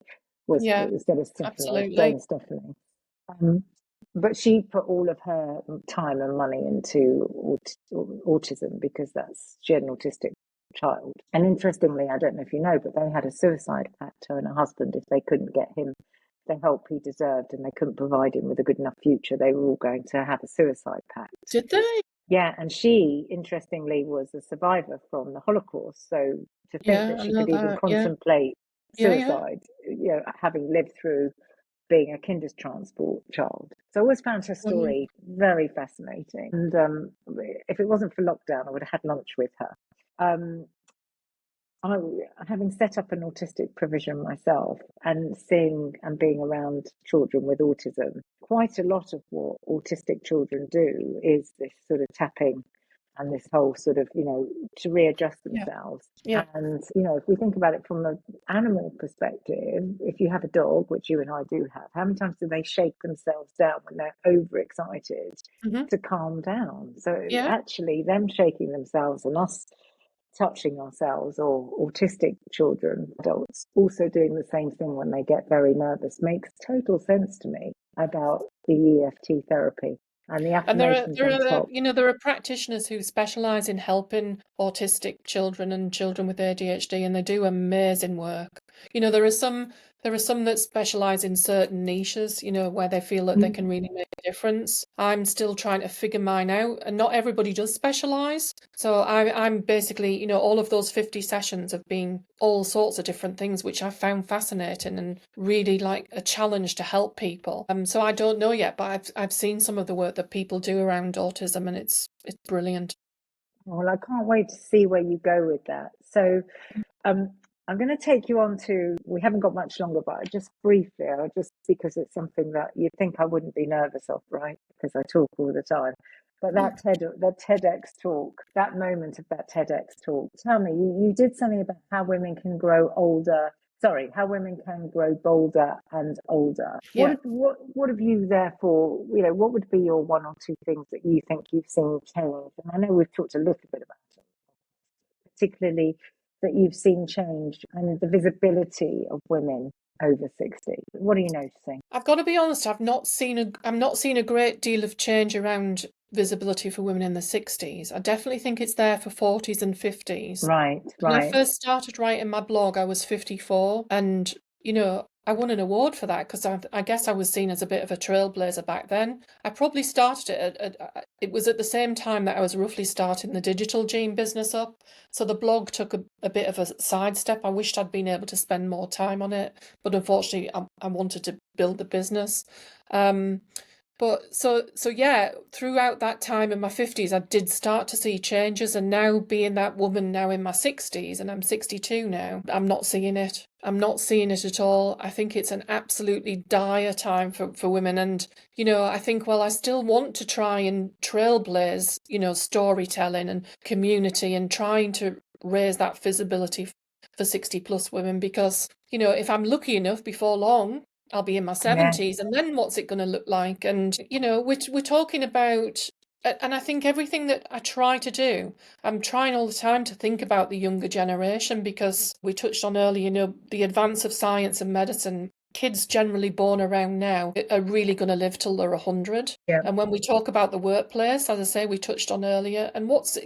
B: was
A: Yeah.
B: instead of Stephanie,
A: Absolutely.
B: Dame Stephanie. But she put all of her time and money into autism because she had an autistic child. And interestingly, I don't know if you know, but they had a suicide pact, her and her husband, if they couldn't get him the help he deserved and they couldn't provide him with a good enough future, they were all going to have a suicide pact.
A: Did they?
B: Yeah, and she, interestingly, was a survivor from the Holocaust. So to think
A: Yeah,
B: that
A: I
B: she
A: know
B: could even
A: that. Yeah.
B: contemplate
A: Yeah.
B: suicide, having lived through being a Kindertransport child. So I always found her
A: Mm.
B: story very fascinating. And if it wasn't for lockdown, I would have had lunch with her. I, having set up an autistic provision myself and seeing and being around children with autism, quite a lot of what autistic children do is this sort of tapping and this whole sort of, to readjust
A: Yeah.
B: themselves.
A: Yeah.
B: And, if we think about it from an animal perspective, if you have a dog, which you and I do have, how many times do they shake themselves down when they're overexcited
A: Hmm.
B: to calm down? So
A: Yeah.
B: actually, them shaking themselves and us touching ourselves, or autistic children, adults, also doing the same thing when they get very nervous, makes total sense to me about the EFT therapy and the
A: And
B: affirmations on top.
A: there are practitioners who specialize in helping autistic children and children with ADHD, and they do amazing work. There are some that specialize in certain niches, where they feel that they can really make a difference. I'm still trying to figure mine out, and not everybody does specialize. So I'm basically, all of those 50 sessions have been all sorts of different things, which I found fascinating and really like a challenge to help people. So I don't know yet, but I've seen some of the work that people do around autism, and it's brilliant.
B: Well, I can't wait to see where you go with that. So, um, I'm going to take you on to, we haven't got much longer, but just briefly, just because it's something that you'd think I wouldn't be nervous of, right? Because I talk all the time. But that TEDx talk, that moment of that TEDx talk, tell me, you did something about how women can grow older. Sorry, how women can grow bolder and older.
A: Yeah.
B: What have you therefore, what would be your one or two things that you think you've seen change? And I know we've talked a little bit about it, particularly that you've seen change and the visibility of women over 60. What are you noticing?
A: I've got to be honest, I'm not seeing a great deal of change around visibility for women in the 60s. I definitely think it's there for 40s and 50s.
B: Right,
A: When I
B: right.
A: first started writing my blog, I was 54, and I won an award for that because I guess I was seen as a bit of a trailblazer back then. I probably started it it was at the same time that I was roughly starting the digital gene business up. So the blog took a bit of a sidestep. I wished I'd been able to spend more time on it, but unfortunately, I wanted to build the business. Um, but so yeah, throughout that time in my 50s, I did start to see changes, and now being that woman now in my 60s, and I'm 62 now, I'm not seeing it. I'm not seeing it at all. I think it's an absolutely dire time for women. And, I think, well, I still want to try and trailblaze, storytelling and community and trying to raise that visibility for 60 plus women because, if I'm lucky enough before long, I'll be in my
B: Yeah.
A: 70s, and then what's it going to look like? And, we're talking about, and I think everything that I try to do, I'm trying all the time to think about the younger generation because we touched on earlier, the advance of science and medicine. Kids generally born around now are really going to live till they're 100.
B: Yeah.
A: And when we talk about the workplace, as I say, we touched on earlier, and what's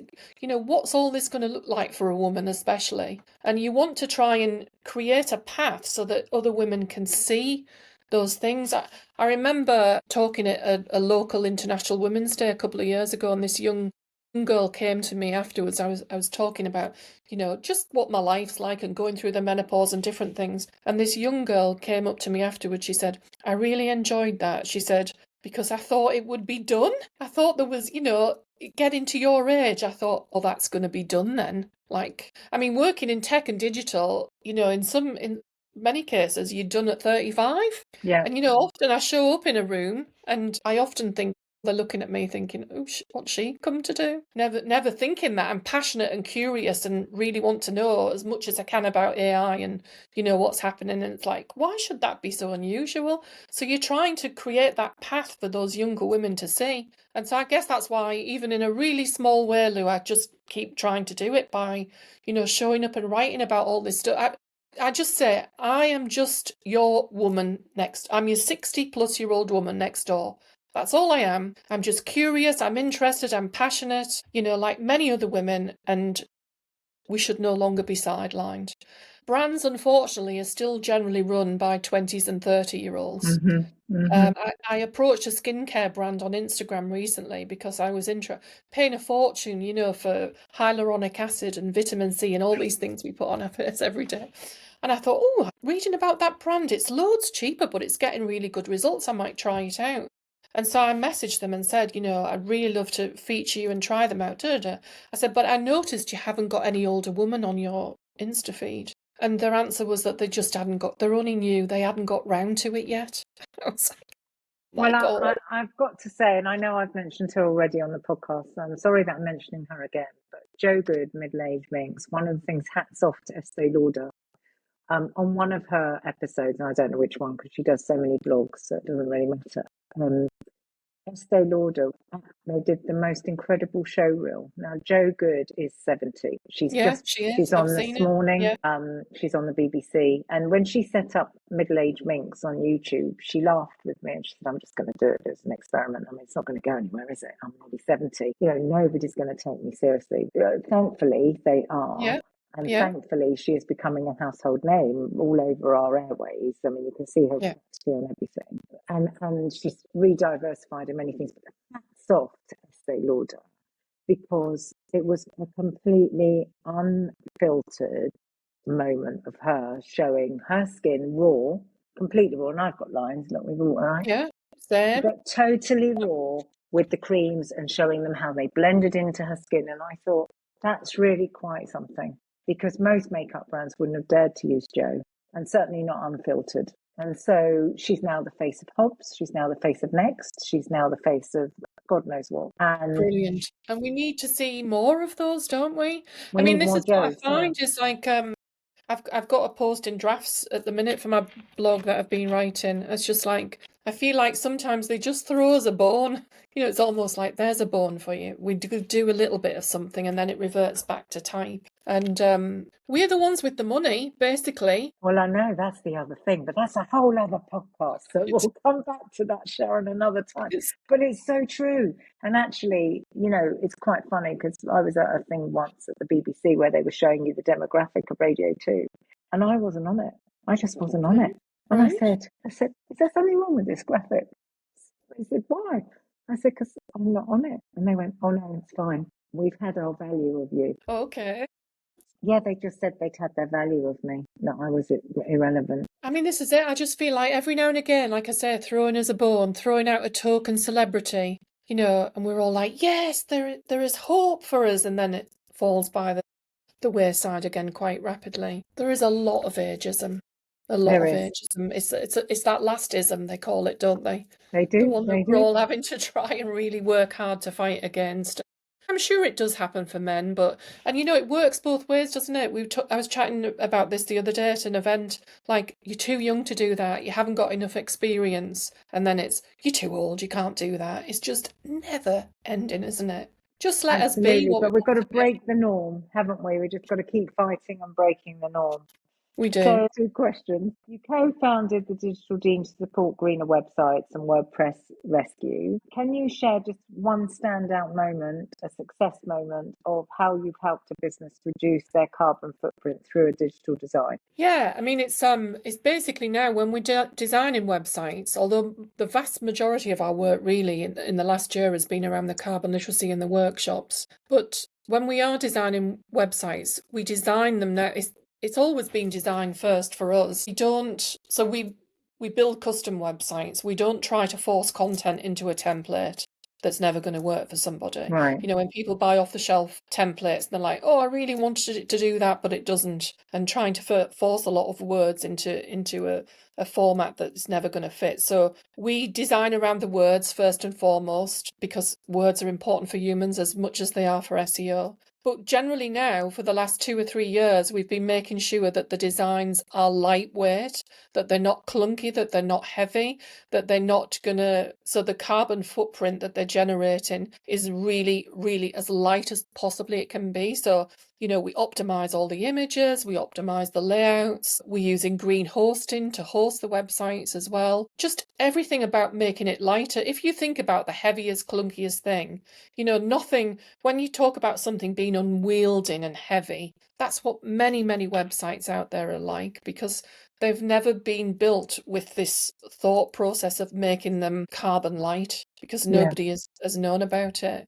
A: all this going to look like for a woman, especially? And you want to try and create a path so that other women can see those things. I remember talking at a local International Women's Day a couple of years ago, and this young girl came to me afterwards. I was talking about, just what my life's like and going through the menopause and different things. And this young girl came up to me afterwards. She said, I really enjoyed that. She said, because I thought it would be done. I thought there was, getting to your age, I thought, oh, that's going to be done then. Like, I mean, working in tech and digital, in many cases, you're done at 35.
B: Yeah.
A: And, often I show up in a room and I often think they're looking at me thinking, oh, what's she come to do? Never thinking that I'm passionate and curious and really want to know as much as I can about AI and, what's happening. And it's like, why should that be so unusual? So you're trying to create that path for those younger women to see. And so I guess that's why, even in a really small way, Lou, I just keep trying to do it by, showing up and writing about all this stuff. I just say, I am just your woman next. I'm your 60-plus-year-old woman next door. That's all I am. I'm just curious, I'm interested, I'm passionate, like many other women, and we should no longer be sidelined. Brands, unfortunately, are still generally run by 20s and 30-year-olds. I approached a skincare brand on Instagram recently because I was paying a fortune, for hyaluronic acid and vitamin C and all these things we put on our face every day. And I thought, oh, reading about that brand, it's loads cheaper, but it's getting really good results. I might try it out. And so I messaged them and said, I'd really love to feature you and try them out. I said, but I noticed you haven't got any older woman on your Insta feed. And their answer was that they just they're only new, they hadn't got round to it yet. I was like,
B: well, I've got to say, and I know I've mentioned her already on the podcast, so I'm sorry that I'm mentioning her again, but Jo Good, Middle-Aged Minx, one of the things, hats off to Estee Lauder. On one of her episodes, and I don't know which one because she does so many blogs, so it doesn't really matter. Estee Lauder, they did the most incredible show reel. Now, Jo Good is 70.
A: she is.
B: She's on this morning. Yeah. She's on the BBC. And when she set up Middle-Aged Minx on YouTube, she laughed with me and she said, I'm just going to do it as an experiment. I mean, it's not going to go anywhere, is it? I'm nearly 70. Nobody's going to take me seriously. Thankfully, they are.
A: Yeah.
B: And thankfully, she is becoming a household name all over our airways. I mean, you can see her on everything. And she's re-diversified in many things. But hats off to Estee Lauder, because it was a completely unfiltered moment of her showing her skin raw, completely raw. And I've got lines, look, we've all right.
A: Yeah, same.
B: But totally raw with the creams and showing them how they blended into her skin. And I thought, that's really quite something. Because most makeup brands wouldn't have dared to use Jo, and certainly not unfiltered. And so she's now the face of Hobbs, she's now the face of Next, she's now the face of God knows what. And
A: brilliant. And we need to see more of those, don't we? I mean, this is what I find is like, I've got a post in drafts at the minute for my blog that I've been writing. It's just like, I feel like sometimes they just throw us a bone. It's almost like there's a bone for you. We do a little bit of something and then it reverts back to type. And we're the ones with the money, basically.
B: Well, I know that's the other thing, but that's a whole other podcast. So we'll come back to that, Sharon, another time. But it's so true. And actually, it's quite funny because I was at a thing once at the BBC where they were showing you the demographic of Radio 2. And I wasn't on it. I just wasn't on it. And I said, is there something wrong with this graphic? They said, why? I said, because I'm not on it. And they went, oh no, it's fine. We've had our value of you.
A: Okay.
B: Yeah, they just said they'd had their value of me. No, I was irrelevant.
A: I mean, this is it. I just feel like every now and again, like I say, throwing us a bone, throwing out a token celebrity, and we're all like, yes, there is hope for us. And then it falls by the wayside again quite rapidly. There is a lot of ageism. A lot of ageism. It's that last ism they call it, don't they?
B: They do.
A: The one that we're all having to try and really work hard to fight against. I'm sure it does happen for men, and it works both ways, doesn't it? I was chatting about this the other day at an event. Like, you're too young to do that. You haven't got enough experience. And then it's, you're too old. You can't do that. It's just never ending, isn't it? Just let us be.
B: But we've got to break the norm, haven't we? We've just got to keep fighting and breaking the norm.
A: We do.
B: So, two questions. You co-founded the digital team to support greener websites and WordPress rescue. Can you share just one standout moment, a success moment of how you've helped a business reduce their carbon footprint through a digital design?
A: Yeah, I mean it's basically now when we're designing websites, although the vast majority of our work really in the last year has been around the carbon literacy and the workshops. But when we are designing websites, we design them now. It's always been designed first for us. We build custom websites. We don't try to force content into a template that's never going to work for somebody.
B: Right.
A: You know, when people buy off the shelf templates, they're like, "Oh, I really wanted it to do that, but it doesn't," and trying to force a lot of words into a format that's never going to fit. So we design around the words first and foremost because words are important for humans as much as they are for SEO. But generally now, for the last 2 or 3 years, we've been making sure that the designs are lightweight, that they're not clunky, that they're not heavy, that they're not gonna, so the carbon footprint that they're generating is really, really as light as possibly it can be. So, you know, we optimize all the images, we optimize the layouts, we're using green hosting to host the websites as well. Just everything about making it lighter. If you think about the heaviest, clunkiest thing, you know, nothing, when you talk about something being unwieldy and heavy, that's what many, many websites out there are like, because they've never been built with this thought process of making them carbon light, because nobody has known about it.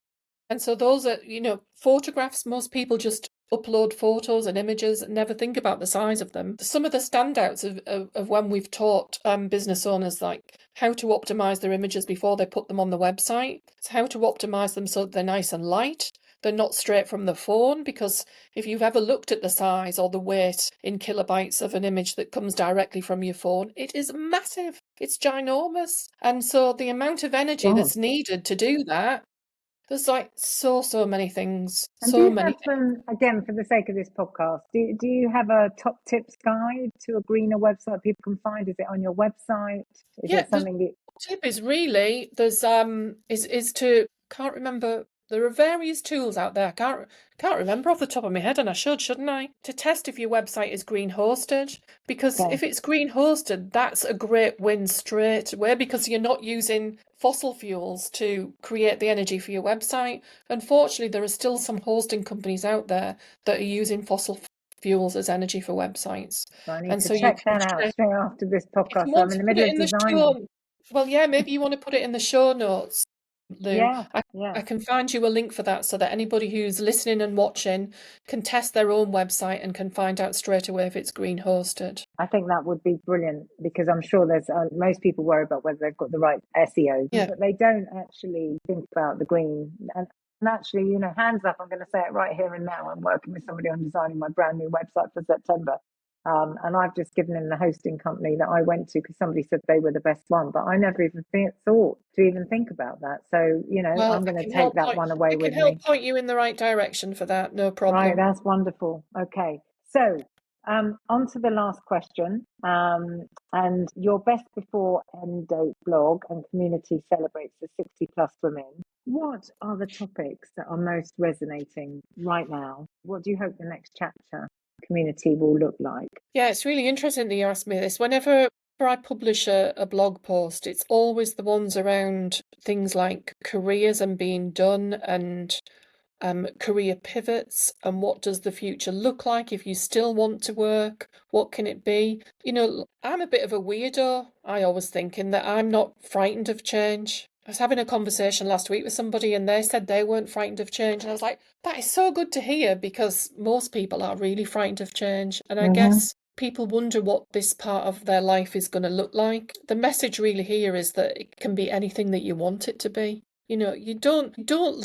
A: And so those are, you know, photographs, most people just upload photos and images and never think about the size of them. Some of the standouts of when we've taught business owners like how to optimize their images before they put them on the website. It's how to optimize them so that they're nice and light. They're not straight from the phone, because if you've ever looked at the size or the weight in kilobytes of an image that comes directly from your phone, it is massive. It's ginormous. And so the amount of energy that's needed to do that, there's like so many things,
B: And do
A: so
B: you
A: many
B: have,
A: things.
B: again, for the sake of this podcast, do you have a top tips guide to a greener website people can find? Is it on your website? Is
A: Yeah,
B: it
A: the
B: something that...
A: tip is really there's is to can't remember. There are various tools out there. Can't remember off the top of my head, and I shouldn't I? To test if your website is green hosted, because
B: Okay,
A: if it's green hosted, that's a great win straight away, because you're not using fossil fuels to create the energy for your website. Unfortunately, there are still some hosting companies out there that are using fossil fuels as energy for websites,
B: so I need
A: and
B: to
A: so you
B: check
A: can
B: that out
A: check
B: straight after this
A: if
B: podcast.
A: you
B: So
A: want
B: I'm in
A: to
B: the
A: put
B: middle
A: it
B: of
A: in the
B: designing.
A: show. Well, yeah, maybe you want to put it in the show notes, Lou.
B: Yeah, yeah.
A: I can find you a link for that so that anybody who's listening and watching can test their own website and can find out straight away if it's green hosted.
B: I think that would be brilliant, because I'm sure there's most people worry about whether they've got the right SEO,
A: Yeah.
B: but they don't actually think about the green. And actually, you know, hands up, I'm going to say it right here and now. I'm working with somebody on designing my brand new website for September. And I've just given him the hosting company that I went to because somebody said they were the best one, but I never even thought to even think about that. So, you know,
A: Well,
B: I'm going to take that one away
A: I can
B: with me.
A: help point you in the right direction for that, no
B: Right,
A: problem.
B: that's wonderful. Okay, so on to the last question. And your best before end date blog and community celebrates the 60 plus women. What are the topics that are most resonating right now? What do you hope the next chapter community will look like?
A: Yeah, it's really interesting that you asked me this. Whenever I publish a blog post, it's always the ones around things like careers and being done, and career pivots, and what does the future look like if you still want to work? What can it be? You know, I'm a bit of a weirdo, I always think, in that I'm not frightened of change. I was having a conversation last week with somebody and they said they weren't frightened of change. And I was like, that is so good to hear, because most people are really frightened of change. And I
B: Mm-hmm.
A: guess people wonder what this part of their life is going to look like. The message really here is that it can be anything that you want it to be. You know, you don't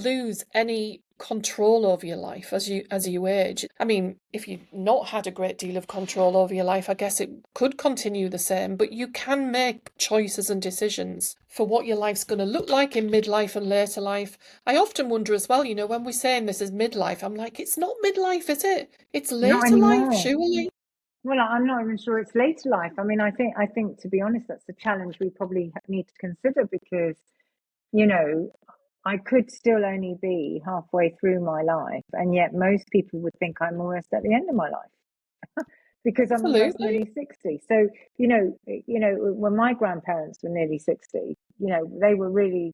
A: lose any control over your life as you age. I mean, if you've not had a great deal of control over your life, I guess it could continue the same, but you can make choices and decisions for what your life's going to look like in midlife and later life. I often wonder as well, you know, when we're saying this is midlife, I'm like, it's not midlife, is it? It's
B: Not
A: later life,
B: anymore.
A: surely.
B: Well, I'm not even sure it's later life. I mean, I think to be honest, that's a challenge we probably need to consider, because, you know, I could still only be halfway through my life, and yet most people would think I'm almost at the end of my life because I'm almost
A: Absolutely.
B: nearly 60. So, when my grandparents were nearly 60, they were really,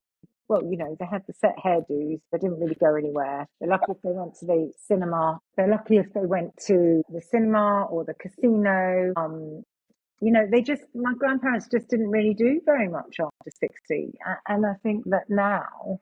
B: well, they had the set hairdos. They didn't really go anywhere. They're lucky if they went to the cinema. They're lucky if they went to the cinema or the casino. My grandparents just didn't really do very much after 60. And I think that now,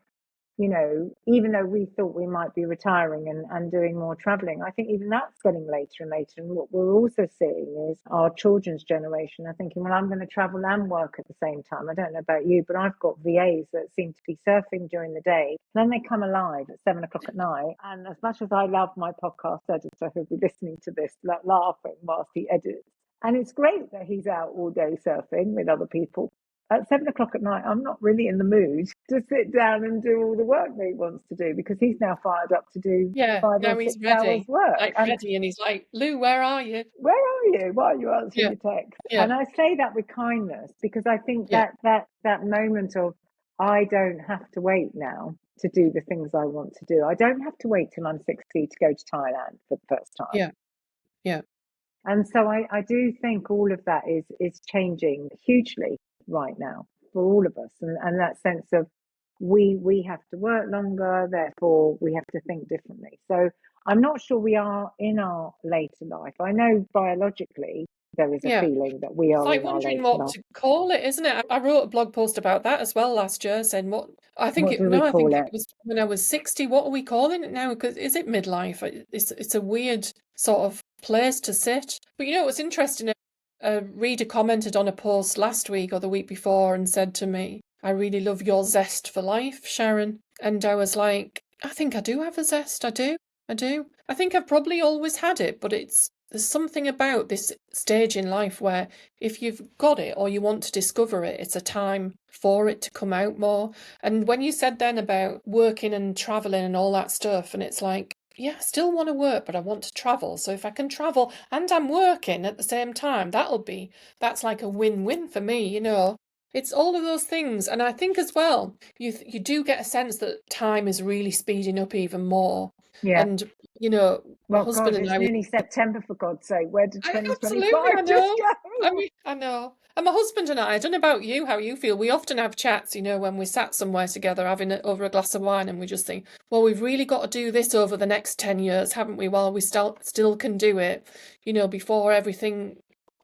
B: even though we thought we might be retiring and doing more traveling, I think even that's getting later and later. And what we're also seeing is our children's generation are thinking, well, I'm going to travel and work at the same time. I don't know about you, but I've got VAs that seem to be surfing during the day. Then they come alive at 7 o'clock at night. And as much as I love my podcast editor who'll be listening to this, laughing whilst he edits, and it's great that he's out all day surfing with other people. At 7 o'clock at night, I'm not really in the mood to sit down and do all the work that he wants to do, because he's now fired up to do
A: Yeah,
B: 5 or
A: now he's
B: 6 hours
A: ready.
B: work.
A: Like
B: And
A: ready, and he's like, Lou, where are you?
B: where are you? Why are you answering
A: Yeah,
B: your text?
A: yeah,
B: And I say that with kindness, because I think
A: yeah,
B: that moment of, I don't have to wait now to do the things I want to do. I don't have to wait till I'm 60 to go to Thailand for the first time.
A: yeah, yeah,
B: And so I do think all of that is changing hugely right now for all of us. And that sense of we have to work longer, therefore we have to think differently. So I'm not sure we are in our later life. I know biologically there is a
A: yeah.
B: feeling that we
A: It's
B: are
A: like
B: in our
A: wondering
B: later
A: what
B: life.
A: to call it, isn't it? I wrote a blog post about that as well last year, saying
B: What do we
A: I think
B: call
A: it
B: it?
A: was when I was 60. What are we calling it now? Because is it midlife? It's a weird sort of place to sit. But what's interesting? A reader commented on a post last week or the week before and said to me, I really love your zest for life, Sharon. And I was like, I think I do have a zest. I do. I do. I think I've probably always had it, but there's something about this stage in life where if you've got it or you want to discover it, it's a time for it to come out more. And when you said then about working and traveling and all that stuff, and it's like, yeah, I still want to work, but I want to travel. So if I can travel and I'm working at the same time, that's like a win-win for me. It's all of those things. And I think as well, you do get a sense that time is really speeding up even more.
B: Yeah.
A: And, my
B: Well,
A: husband
B: God,
A: and
B: it's
A: I,
B: nearly September, for God's sake. Where did
A: absolutely,
B: 2025
A: I
B: just
A: know.
B: go?
A: I know. And my husband and I don't know about you, how you feel. We often have chats, when we sat somewhere together having it over a glass of wine, and we just think, well, we've really got to do this over the next 10 years, haven't we? While we still can do it, before everything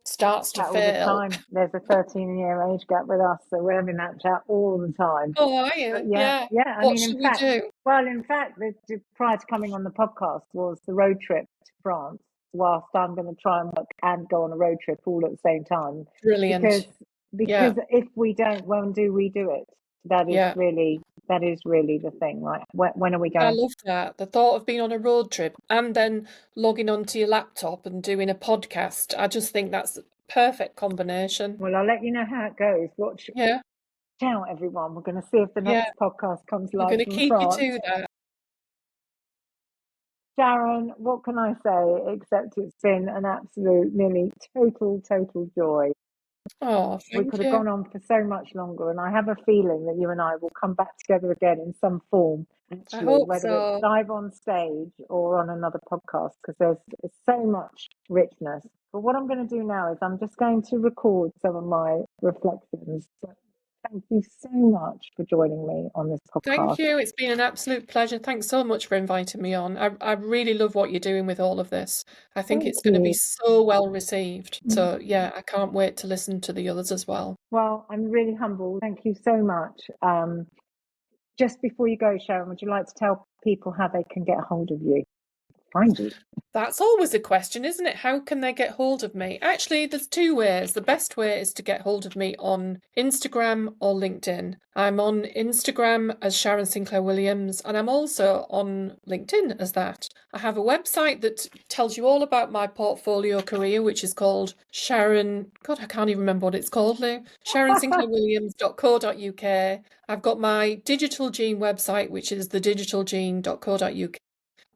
A: starts to
B: Chat all the
A: fail.
B: time. There's a 13-year age gap with us, so we're having that chat all the time.
A: Oh, are
B: But
A: you?
B: yeah,
A: Yeah.
B: yeah. I
A: What
B: mean,
A: should we do?
B: in fact, prior to coming on the podcast was the road trip to France. Whilst I'm going to try and work and go on a road trip all at the same time, because
A: Brilliant. Yeah.
B: if we don't, when do we do it?
A: Yeah.
B: That is really the thing, right? When are we
A: I
B: going?
A: love that. The thought of being on a road trip and then logging onto your laptop and doing a podcast. I just think that's a perfect combination.
B: Well, I'll let you know how it goes. Watch
A: Yeah.
B: out, everyone. We're going to see if the
A: Yeah.
B: next podcast comes
A: We're
B: live
A: going to
B: from
A: keep you
B: France.
A: to that.
B: Sharon, what can I say except it's been an absolute, nearly total joy.
A: Oh,
B: We
A: thank
B: could have
A: you.
B: gone on for so much longer, and I have a feeling that you and I will come back together again in some form,
A: I
B: actually,
A: hope
B: whether it's
A: so.
B: live on stage or on another podcast, because there's so much richness. But what I'm going to do now is I'm just going to record some of my reflections. Thank you so much for joining me on this
A: Thank
B: podcast.
A: you. It's been an absolute pleasure. Thanks so much for inviting me on. I really love what you're doing with all of this. I think
B: Thank
A: it's going to be
B: you.
A: so well received. So, yeah, I can't wait to listen to the others as well.
B: Well, I'm really humbled. Thank you so much. Just before you go, Sharon, would you like to tell people how they can get a hold of you, find you?
A: That's always a question, isn't it? How can they get hold of me? Actually, there's two ways. The best way is to get hold of me on Instagram or LinkedIn. I'm on Instagram as Sharon Sinclair-Williams, and I'm also on LinkedIn as that. I have a website that tells you all about my portfolio career, which is called Sharon... God, I can't even remember what it's called, Lou. SharonSinclairWilliams.co.uk. I've got my Digital Gene website, which is thedigitalgene.co.uk.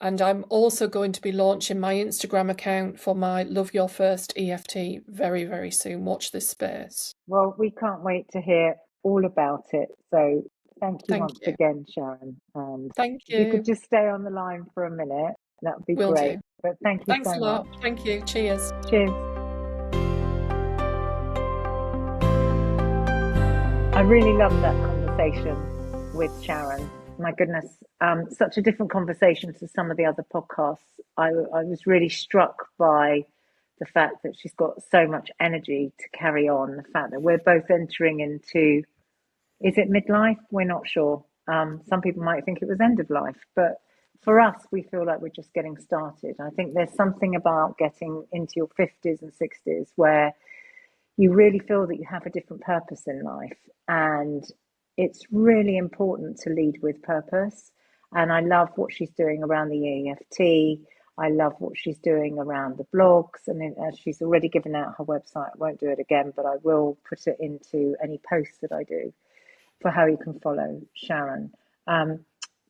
A: And I'm also going to be launching my Instagram account for my Love Your First EFT very, very soon. Watch this space.
B: Well, we can't wait to hear all about it. So thank you
A: Thank
B: once
A: you.
B: again, Sharon. And
A: Thank
B: if you could
A: you.
B: just stay on the line for a minute, that would be
A: Will
B: great.
A: do.
B: But thank you
A: Thanks
B: so
A: a
B: much.
A: lot. Thank you. Cheers.
B: Cheers. I really loved that conversation with Sharon. My goodness, such a different conversation to some of the other podcasts. I was really struck by the fact that she's got so much energy to carry on, the fact that we're both entering into, is it midlife? We're not sure. Some people might think it was end of life, but for us, we feel like we're just getting started. I think there's something about getting into your 50s and 60s where you really feel that you have a different purpose in life. And it's really important to lead with purpose. And I love what she's doing around the EFT. I love what she's doing around the blogs. And as she's already given out her website, I won't do it again, but I will put it into any posts that I do for how you can follow Sharon.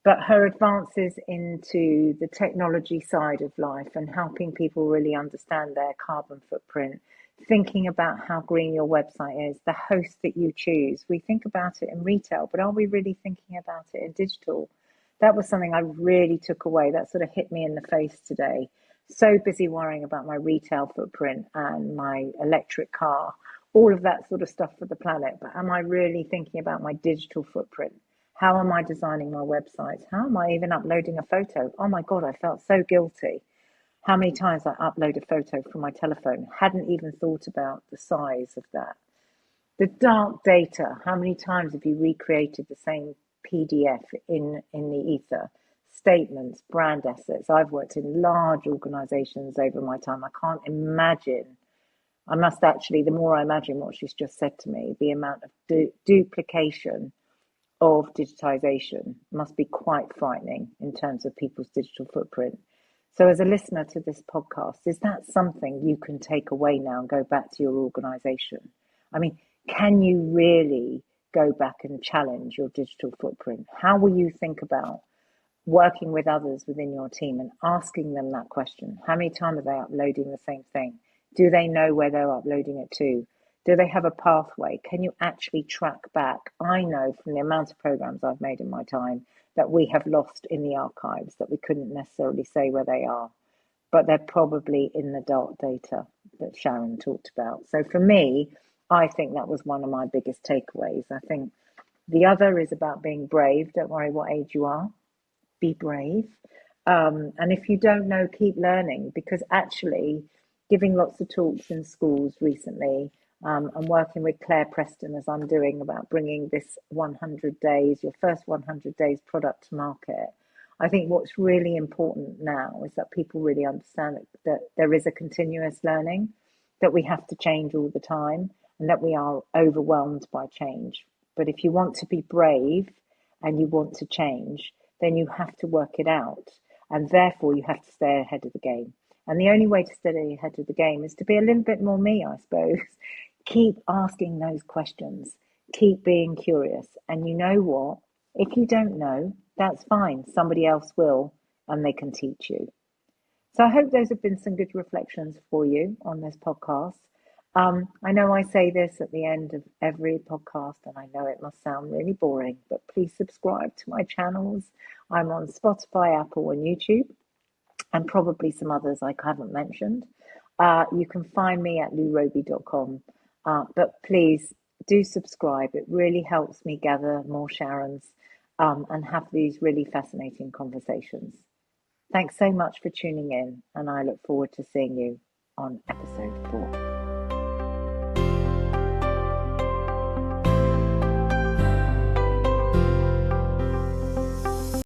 B: But her advances into the technology side of life and helping people really understand their carbon footprint, thinking about how green your website is, the host that you choose. We think about it in retail, but are we really thinking about it in digital? That was something I really took away. That sort of hit me in the face today. So busy worrying about my retail footprint and my electric car, all of that sort of stuff for the planet. But am I really thinking about my digital footprint? How am I designing my websites? How am I even uploading a photo? Oh my God, I felt so guilty. How many times I upload a photo from my telephone, hadn't even thought about the size of that. The dark data, how many times have you recreated the same PDF in the ether? Statements, brand assets. I've worked in large organizations over my time. I can't imagine. I must actually, the more I imagine what she's just said to me, the amount of duplication of digitization must be quite frightening in terms of people's digital footprint. So, as a listener to this podcast, is that something you can take away now and go back to your organization? I mean, can you really go back and challenge your digital footprint? How will you think about working with others within your team and asking them that question? How many times are they uploading the same thing? Do they know where they're uploading it to? Do they have a pathway? Can you actually track back? I know from the amount of programs I've made in my time that we have lost in the archives, that we couldn't necessarily say where they are, but they're probably in the dark data that Sharon talked about. So for me, I think that was one of my biggest takeaways. I think the other is about being brave. Don't worry what age you are, be brave. And if you don't know, keep learning, because actually giving lots of talks in schools recently, and working with Claire Preston as I'm doing about bringing this 100 days, your first 100 days product to market. I think what's really important now is that people really understand that there is a continuous learning, that we have to change all the time, and that we are overwhelmed by change. But if you want to be brave and you want to change, then you have to work it out. And therefore, you have to stay ahead of the game. And the only way to stay ahead of the game is to be a little bit more me, I suppose. Keep asking those questions. Keep being curious. And you know what? If you don't know, that's fine. Somebody else will, and they can teach you. So I hope those have been some good reflections for you on this podcast. I know I say this at the end of every podcast, and I know it must sound really boring, but please subscribe to my channels. I'm on Spotify, Apple, and YouTube, and probably some others I haven't mentioned. You can find me at louroby.com, but please do subscribe. It really helps me gather more Sharons and have these really fascinating conversations. Thanks so much for tuning in, and I look forward to seeing you on episode 4.